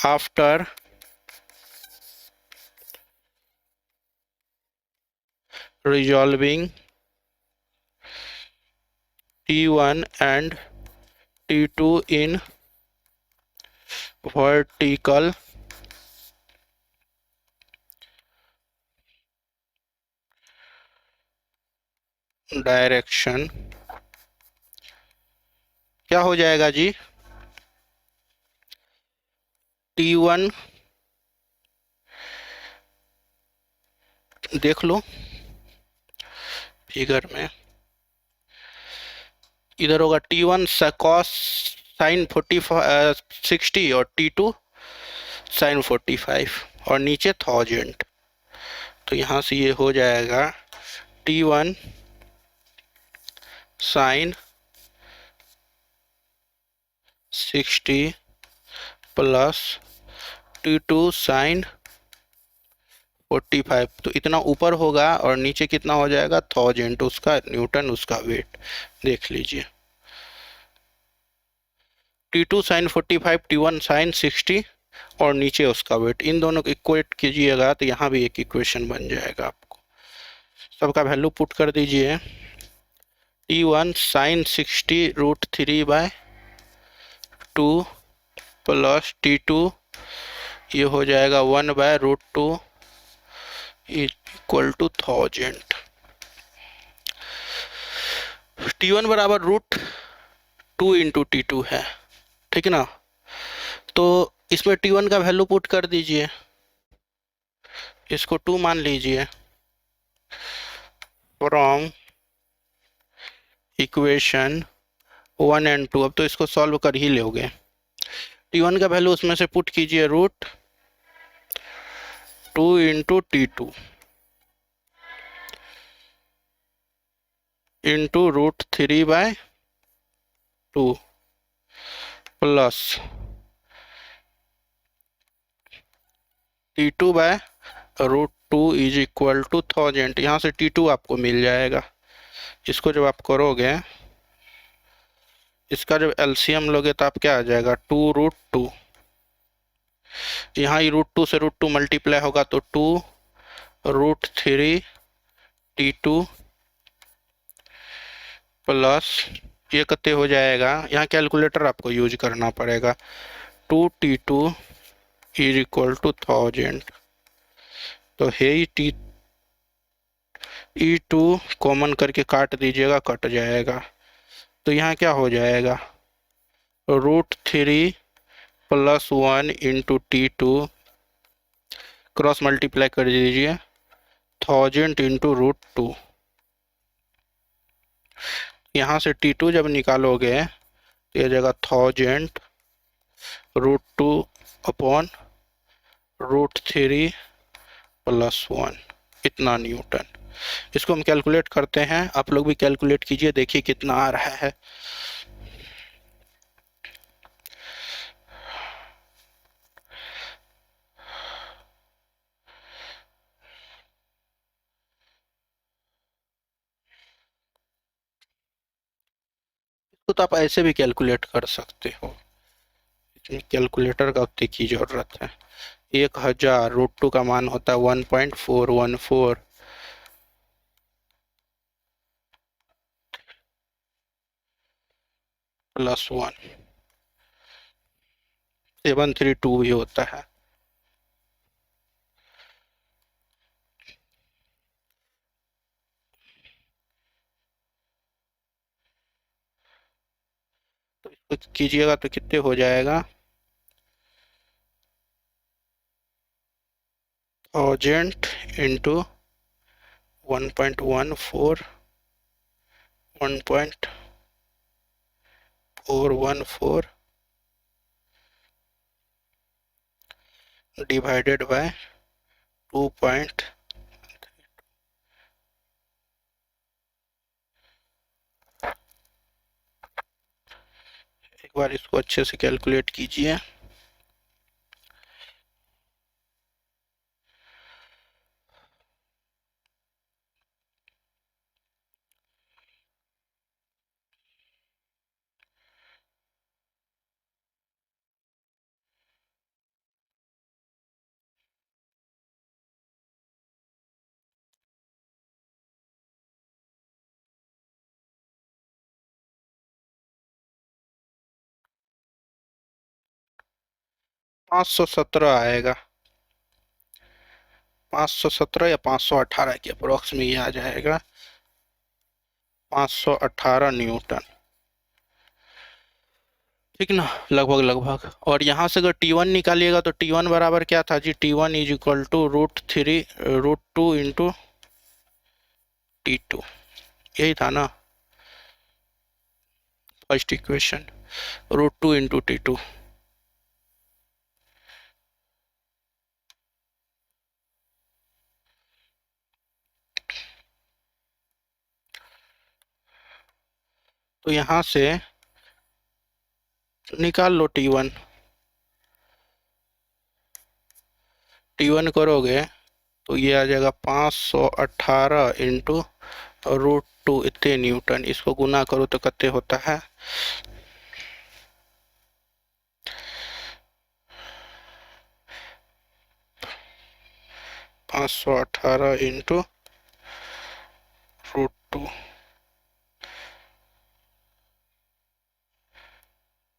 after resolving T1 and T2 in vertical direction, क्या हो जाएगा जी, T1 देख लो फिगर में, इधर होगा T1 cos साइन 60 और T2 साइन 45 और नीचे 1000। तो यहाँ से ये हो जाएगा T1 sign 60 plus T2 sign 45। तो इतना ऊपर होगा और नीचे कितना हो जाएगा, 1000, उसका न्यूटन, उसका वेट देख लीजिए। T2 साइन 45, T1 साइन 60 और नीचे उसका वेट, इन दोनों को इक्वेट कीजिएगा तो यहाँ भी एक इक्वेशन बन जाएगा आपको। सबका वैल्यू पुट कर दीजिए। T1 साइन 60√3/2 प्लस T2 ये हो जाएगा 1/√2 इक्वल टू 1000। T1 बराबर √2 इंटू T2 है, ठीक है ना। तो इसमें T1 का वैल्यू पुट कर दीजिए, इसको 2 मान लीजिए। फ्रॉम इक्वेशन 1 एंड 2, अब तो इसको सॉल्व कर ही लोगे। T1 का वैल्यू उसमें से पुट कीजिए √2 into T2 into √3/2 plus T2/√2 is equal to 1000। यहाँ से T2 आपको मिल जाएगा। इसको जब आप करोगे, इसका जब एलसीएम लोगे तो आप क्या आ जाएगा 2√2। यहाँ ही √2 से √2 मल्टीप्लाई होगा तो 2√3 T2 प्लस ये कितने हो जाएगा, यहाँ कैलकुलेटर आपको यूज करना पड़ेगा। 2T2 is equal to 1000। तो है E2 कॉमन करके काट दीजिएगा, कट जाएगा। तो यहाँ क्या हो जाएगा √3 plus 1 into T2 cross multiply कर दीजिए 1000 इंटू √2। यहाँ से T2 जब निकालोगे तो यह जगह 1000 √2 अपॉन √3 प्लस 1 इतना न्यूटन। इसको हम कैलकुलेट करते हैं, आप लोग भी कैलकुलेट कीजिए, देखिए कितना आ रहा है। तो आप ऐसे भी कैलकुलेट कर सकते हो, इसमें कैलकुलेटर का उतनी की जरूरत है। 1000 √2 का मान होता है 1.414 प्लस 1 732 भी होता है। तो इसको कीजिएगा तो कितने हो जाएगा 1000 इंटू 1.14 1.414 डिवाइडेड बाय 2. एक बार इसको अच्छे से कैलकुलेट कीजिए। $517 आएगा, 517 या 518 के अप्रोक्स में ये आ जाएगा, 518 न्यूटन, ठीक ना, लगभग लगभग। और यहाँ से अगर T1 निकालिएगा तो T1 बराबर क्या था जी, T1 is equal to √2 into T2, यही था ना फर्स्ट इक्वेशन, √2 इंटू T2। तो यहाँ से निकाल लो T1 करोगे तो ये आ जाएगा 518 इंटू √2 इतने न्यूटन। इसको गुना करो तो कितने होता है 518 इंटू टू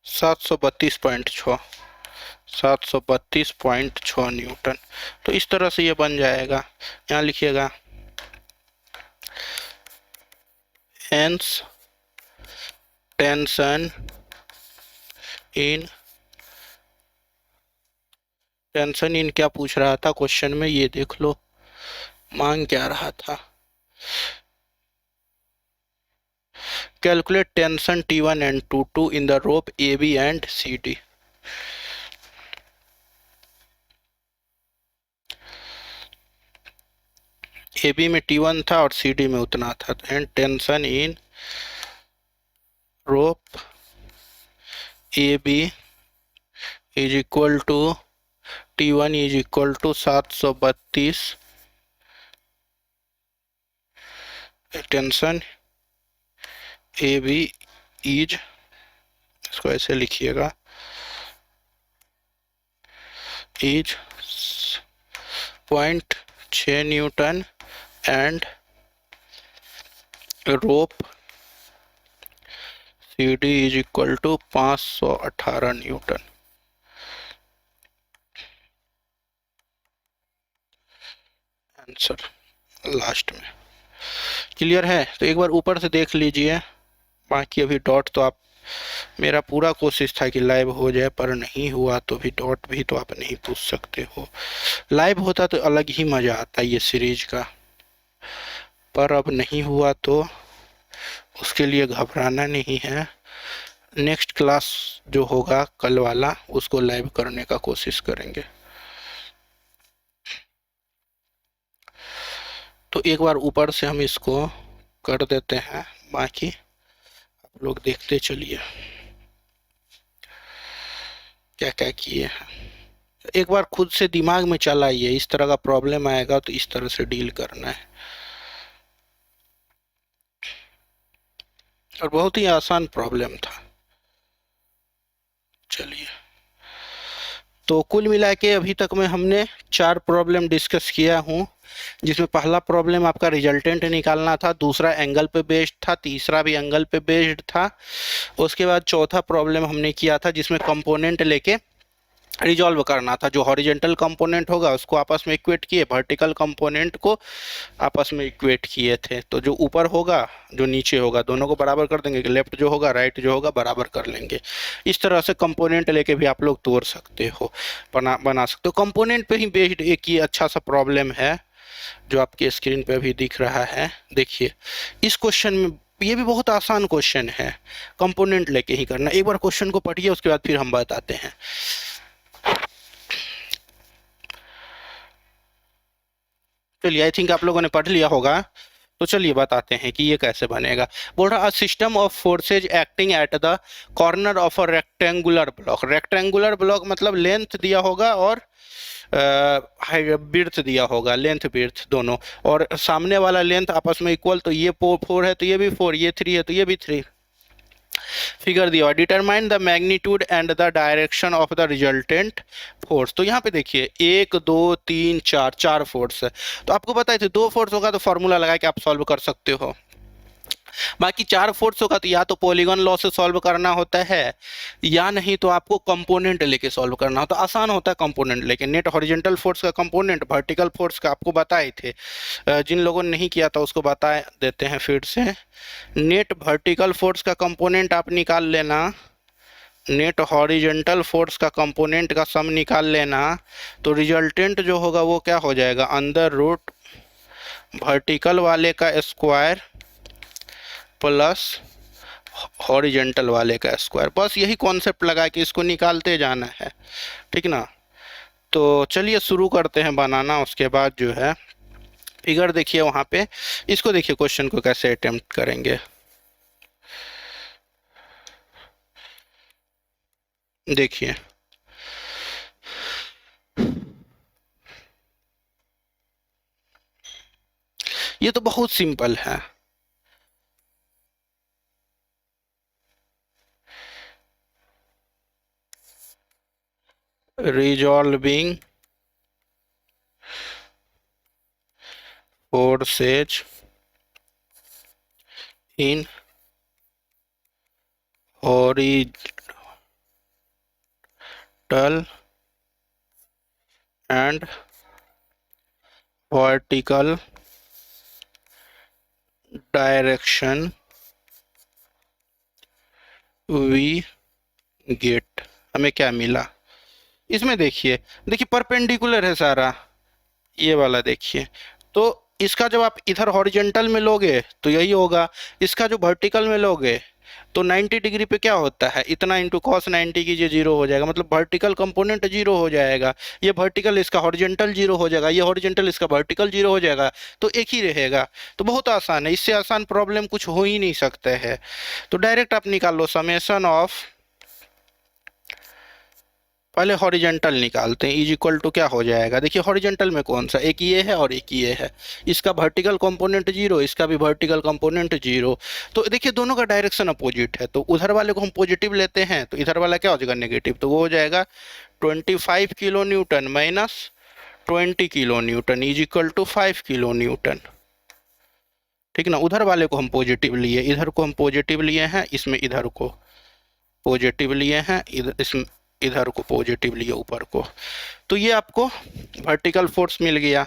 732.6 732.6 न्यूटन। तो इस तरह से ये बन जाएगा। यहाँ लिखिएगा हेंस टेंशन इन क्या पूछ रहा था क्वेश्चन में, ये देख लो, मांग क्या रहा था। Calculate tension T1 and T2 in the rope AB and CD। AB में T1 था और CD में उतना था। And tension in rope AB is equal to T1 is equal to 732। Tension AB is, इसको ऐसे लिखिएगा, is 0.6 newton and rope CD is equal to 518 newton. Answer last में। क्लियर है? तो एक बार ऊपर से देख लीजिए, बाकी अभी डॉट तो आप, मेरा पूरा कोशिश था कि लाइव हो जाए पर नहीं हुआ, तो भी डॉट भी तो आप नहीं पूछ सकते हो। लाइव होता तो अलग ही मज़ा आता ये सीरीज का, पर अब नहीं हुआ तो उसके लिए घबराना नहीं है। नेक्स्ट क्लास जो होगा कल वाला, उसको लाइव करने का कोशिश करेंगे। तो एक बार ऊपर से हम इसको कर देते हैं, बाकी आप लोग देखते चलिए क्या क्या किए हैं। एक बार खुद से दिमाग में चल आइए, इस तरह का प्रॉब्लम आएगा तो इस तरह से डील करना है। और बहुत ही आसान प्रॉब्लम था। चलिए, तो कुल मिला के अभी तक में हमने 4 प्रॉब्लम डिस्कस किया हूँ, जिसमें पहला प्रॉब्लम आपका रिजल्टेंट निकालना था, दूसरा एंगल पे बेस्ड था, तीसरा भी एंगल पे बेस्ड था। उसके बाद चौथा प्रॉब्लम हमने किया था जिसमें कंपोनेंट लेके रिजॉल्व करना था। जो हॉरिजेंटल कंपोनेंट होगा उसको आपस में इक्वेट किए, वर्टिकल कंपोनेंट को आपस में इक्वेट किए थे। तो जो ऊपर होगा जो नीचे होगा दोनों को बराबर कर देंगे, लेफ्ट जो होगा राइट जो होगा बराबर कर लेंगे। इस तरह से कंपोनेंट लेके भी आप लोग तोड़ सकते हो, बना सकते हो। कंपोनेंट पे ही बेस्ड एक ये अच्छा सा प्रॉब्लम है जो आपके स्क्रीन पे अभी दिख रहा है। देखिए इस क्वेश्चन में, ये भी बहुत आसान क्वेश्चन है, कंपोनेंट लेके ही करना। एक बार क्वेश्चन को पढ़िए, उसके बाद फिर हम बताते हैं। चलिए, आई थिंक आप लोगों ने पढ़ लिया होगा, तो चलिए बताते हैं कि ये कैसे बनेगा। बोल रहा, a system of forces acting at the corner of a rectangular block. Rectangular block मतलब लेंथ दिया होगा और बिर्थ दिया होगा, लेंथ बिर्थ दोनों, और सामने वाला लेंथ आपस में इक्वल। तो ये 4 है तो ये भी 4, ये 3 है तो ये भी 3। फिगर दिया हुआ, determine the magnitude and the direction of the resultant force. तो यहाँ पे देखिए 1 2 3 4, 4 फोर्स है। तो आपको बताए थे 2 फोर्स होगा तो फॉर्मूला लगा के आप सॉल्व कर सकते हो। बाकी 4 फोर्स होगा तो या तो पॉलीगॉन लॉ से सॉल्व करना होता है, या नहीं तो आपको कंपोनेंट लेके सॉल्व करना होता है। आसान होता है कंपोनेंट लेके। नेट हॉरिजॉन्टल फोर्स का कंपोनेंट, वर्टिकल फोर्स का आपको बताए थे। जिन लोगों ने नहीं किया था उसको बता देते हैं फिर से। नेट वर्टिकल फोर्स का कंपोनेंट आप निकाल लेना, नेट हॉरिजॉन्टल फोर्स का कंपोनेंट का सम निकाल लेना। तो रिजल्टेंट जो होगा वो क्या हो जाएगा, अंडर रूट वर्टिकल वाले का स्क्वायर प्लस हॉरिजॉन्टल वाले का स्क्वायर। बस यही कॉन्सेप्ट लगा के इसको निकालते जाना है, ठीक ना। तो चलिए शुरू करते हैं बनाना। उसके बाद जो है फिगर देखिए वहाँ पे, इसको देखिए क्वेश्चन को कैसे अटेम्प्ट करेंगे। देखिए ये तो बहुत सिंपल है। Resolving forces in horizontal and vertical direction we get। हमें क्या मिला इसमें देखिए, देखिए परपेंडिकुलर है सारा, ये वाला देखिए। तो इसका जब आप इधर हॉरिजॉन्टल में लोगे तो यही होगा, इसका जो वर्टिकल में लोगे तो 90 डिग्री पे क्या होता है, इतना इंटू कॉस 90 कीजिए, जीरो हो जाएगा, मतलब वर्टिकल कंपोनेंट जीरो हो जाएगा। ये वर्टिकल इसका हॉरिजॉन्टल जीरो हो जाएगा, ये हॉरिजॉन्टल इसका वर्टिकल जीरो हो जाएगा, तो एक ही रहेगा। तो बहुत आसान है, इससे आसान प्रॉब्लम कुछ हो ही नहीं सकता है। तो डायरेक्ट आप निकाल लो समेशन ऑफ, पहले हॉरिजॉन्टल निकालते हैं, इज इक्वल टू क्या हो जाएगा, देखिए हॉरिजॉन्टल में कौन सा, एक ये है और एक ये है, इसका वर्टिकल कंपोनेंट जीरो, इसका भी वर्टिकल कंपोनेंट जीरो। तो देखिए दोनों का डायरेक्शन अपोजिट है, तो उधर वाले को हम पॉजिटिव लेते हैं तो इधर वाला क्या हो जाएगा नेगेटिव, तो वो हो जाएगा 25 kilo newton minus 20 kilo newton is equal to 5 kilo newton. ठीक ना, उधर वाले को हम पॉजिटिव लिए, इधर को हम पॉजिटिव लिए हैं, इसमें इधर को पॉजिटिव लिए हैं, इधर इसमें इधर को पॉजिटिव लिए ऊपर को। तो ये आपको वर्टिकल फोर्स मिल गया,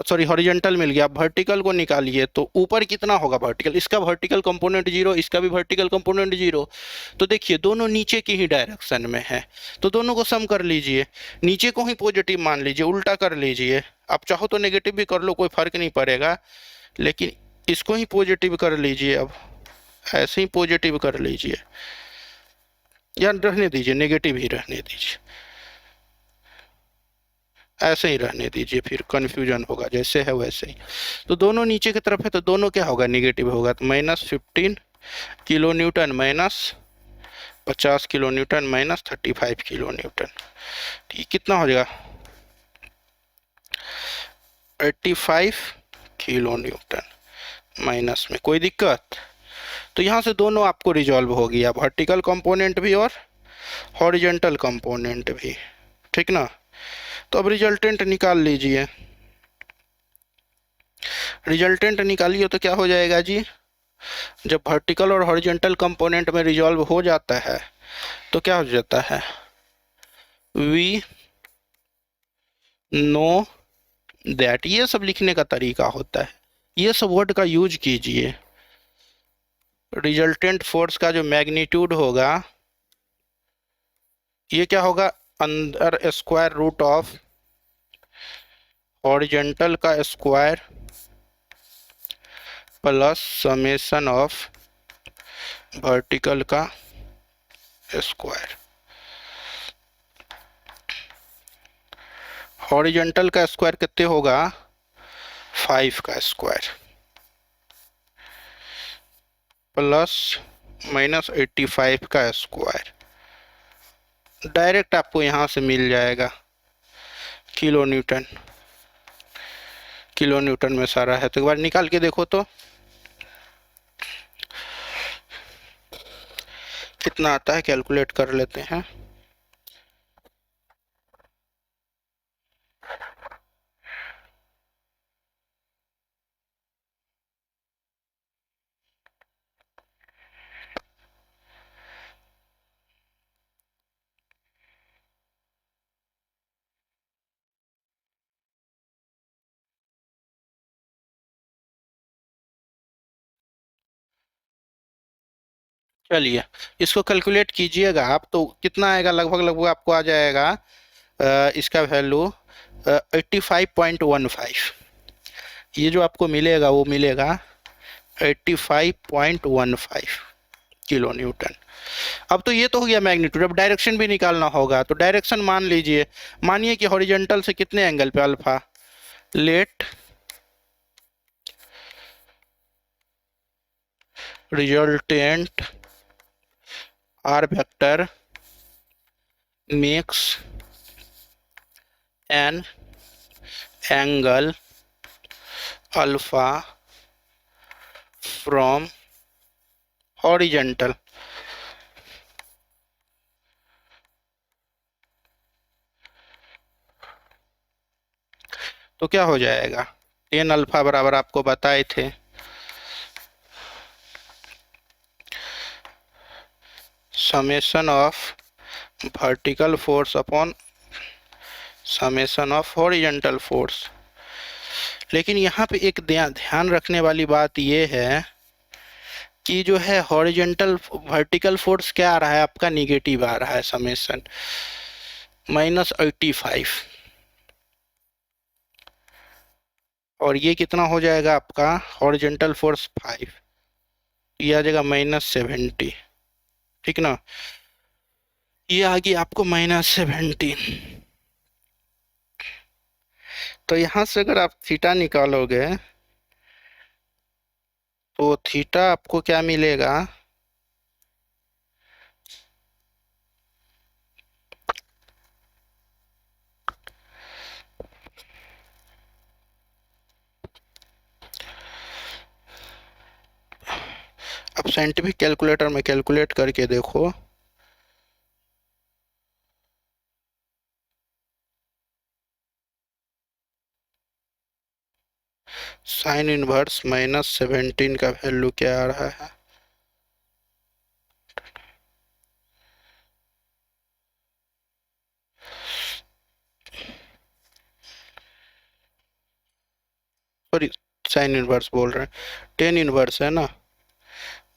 सॉरी हॉरिजॉन्टल मिल गया। वर्टिकल को निकालिए तो ऊपर कितना होगा वर्टिकल, इसका वर्टिकल कंपोनेंट जीरो, इसका भी वर्टिकल कंपोनेंट जीरो। तो देखिए दोनों नीचे की ही डायरेक्शन में है, तो दोनों को सम कर लीजिए, नीचे को ही पॉजिटिव मान लीजिए, उल्टा कर लीजिए, आप चाहो तो नेगेटिव भी कर लो, कोई फर्क नहीं पड़ेगा, लेकिन इसको ही पॉजिटिव कर लीजिए। अब ऐसे ही पॉजिटिव कर लीजिए, या रहने दीजिए, नेगेटिव ही रहने दीजिए, ऐसे ही रहने दीजिए, फिर कन्फ्यूजन होगा, जैसे है वैसे ही। तो दोनों नीचे की तरफ है तो दोनों क्या होगा, नेगेटिव होगा, तो -15 kilo newton minus 50 kilo newton minus 35 kilo newton. ठीक, कितना हो जाएगा 85 किलो न्यूटन माइनस में, कोई दिक्कत। तो यहाँ से दोनों आपको रिजॉल्व हो गया, वर्टिकल कंपोनेंट भी और हॉरिजॉन्टल कंपोनेंट भी। ठीक ना, तो अब रिजल्टेंट निकाल लीजिए, रिजल्टेंट निकालिए तो क्या हो जाएगा जी, जब वर्टिकल और हॉरिजॉन्टल कंपोनेंट में रिजॉल्व हो जाता है तो क्या हो जाता है, वी नो दैट, ये सब लिखने का तरीका होता है, ये सब वर्ड का यूज कीजिए। रिजल्टेंट फोर्स का जो मैग्नीट्यूड होगा ये क्या होगा, अंदर स्क्वायर रूट ऑफ हॉरिजॉन्टल का square plus summation of vertical का स्क्वायर। हॉरिजॉन्टल का स्क्वायर कितने होगा, 5 का स्क्वायर प्लस -85 का स्क्वायर। डायरेक्ट आपको यहाँ से मिल जाएगा किलो न्यूटन, किलो न्यूटन में सारा है, तो एक बार निकाल के देखो तो कितना आता है, कैलकुलेट कर लेते हैं। चलिए इसको कैलकुलेट कीजिएगा आप, तो कितना आएगा, लगभग लगभग आपको आ जाएगा इसका वैल्यू 85.15। ये जो आपको मिलेगा वो मिलेगा 85.15 किलो न्यूटन। अब तो ये तो हो गया मैग्नीट्यूड, अब डायरेक्शन भी निकालना होगा, तो डायरेक्शन मान लीजिए, मानिए कि हॉरिजॉन्टल से कितने एंगल पे, alpha, let resultant R vector makes an angle alpha from horizontal. तो क्या हो जाएगा, टेन अल्फा बराबर आपको बताए थे summation of vertical force upon summation of horizontal force. लेकिन यहाँ पे एक ध्यान रखने वाली बात ये है कि जो है हॉरिजॉन्टल वर्टिकल फोर्स क्या आ रहा है आपका, निगेटिव आ रहा है समेशन -85, और ये कितना हो जाएगा आपका हॉरिजॉन्टल फोर्स 5, ये आ जाएगा -70, ठीक ना। ये आ गई आपको -17। तो यहाँ से अगर आप थीटा निकालोगे तो थीटा आपको क्या मिलेगा, अब साइंटिफिक कैलकुलेटर में कैलकुलेट करके देखो, साइन इनवर्स -17 का वैल्यू क्या आ रहा है, सॉरी साइन इनवर्स बोल रहे हैं, टेन इनवर्स है ना,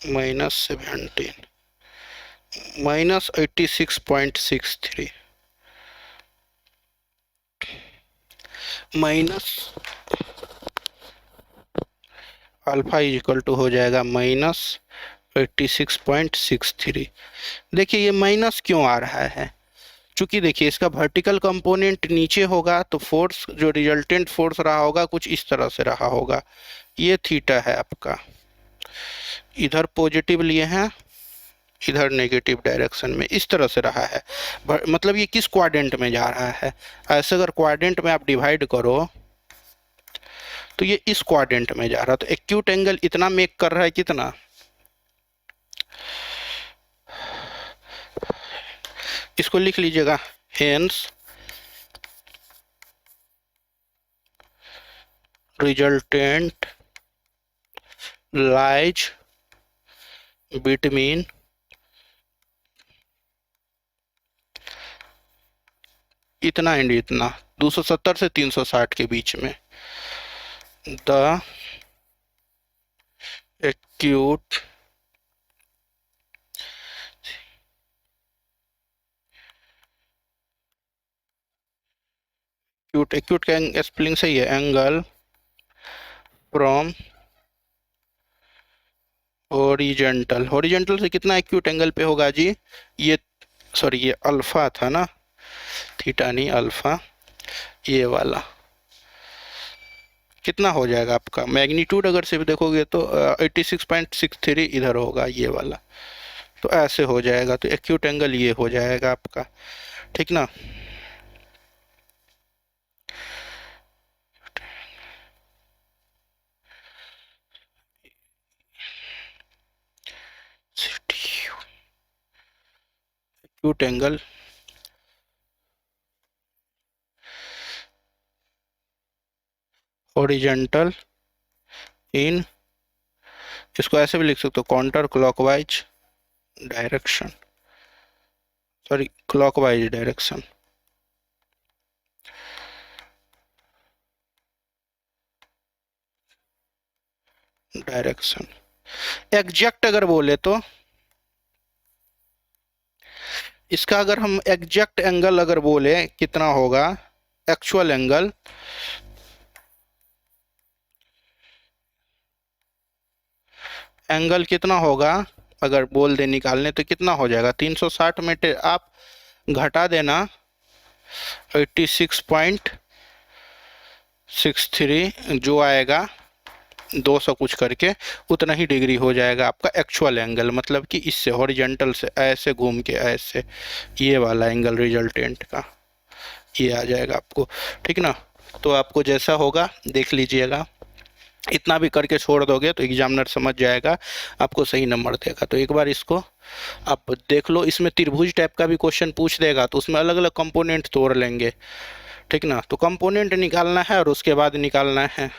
-17 -86.63 minus alpha is equal to हो जाएगा -86.63। देखिए ये माइनस क्यों आ रहा है, चूंकि देखिए इसका वर्टिकल कंपोनेंट नीचे होगा तो फोर्स जो रिजल्टेंट फोर्स रहा होगा कुछ इस तरह से रहा होगा, ये थीटा है आपका, इधर पॉजिटिव लिए हैं इधर नेगेटिव डायरेक्शन में, इस तरह से रहा है। मतलब ये किस क्वाड्रेंट में जा रहा है, ऐसे अगर क्वाड्रेंट में आप डिवाइड करो तो ये इस क्वाड्रेंट में जा रहा है, तो एक्यूट एंगल इतना मेक कर रहा है, कितना, इसको लिख लीजिएगा, हेंस रिजल्टेंट लाइज बिटवीन इतना एंड इतना, 270 से 360 के बीच में, द एक्यूट एक्यूट का स्पेलिंग सही है, एंगल फ्रॉम हॉरिजॉन्टल, हॉरिजॉन्टल से कितना एक्यूट एंगल पे होगा जी, ये सॉरी ये अल्फा था ना, थीटा नहीं अल्फा, ये वाला कितना हो जाएगा आपका, मैग्नीट्यूड अगर सिर्फ देखोगे तो 86.63 इधर होगा ये वाला, तो ऐसे हो जाएगा, तो एक्यूट एंगल ये हो जाएगा आपका, ठीक ना। एक्यूट एंगल हॉरिजॉन्टल इन, इसको ऐसे भी लिख सकते हो counter clockwise direction, sorry clockwise direction, exact अगर बोले तो इसका अगर हम एग्जैक्ट एंगल अगर बोले कितना होगा, एक्चुअल एंगल, एंगल कितना होगा अगर बोल दे निकालने तो कितना हो जाएगा, 360 में आप घटा देना 86.63 जो आएगा 200 कुछ करके, उतना ही डिग्री हो जाएगा आपका एक्चुअल एंगल, मतलब कि इससे हॉरिजॉन्टल से ऐसे घूम के ऐसे, ये वाला एंगल रिजल्टेंट का ये आ जाएगा आपको, ठीक ना। तो आपको जैसा होगा देख लीजिएगा, इतना भी करके छोड़ दोगे तो एग्जामिनर समझ जाएगा, आपको सही नंबर देगा। तो एक बार इसको आप देख लो, इसमें त्रिभुज टाइप का भी क्वेश्चन पूछ देगा तो उसमें अलग अलग कंपोनेंट तोड़ लेंगे, ठीक ना। तो कंपोनेंट निकालना है और उसके बाद निकालना है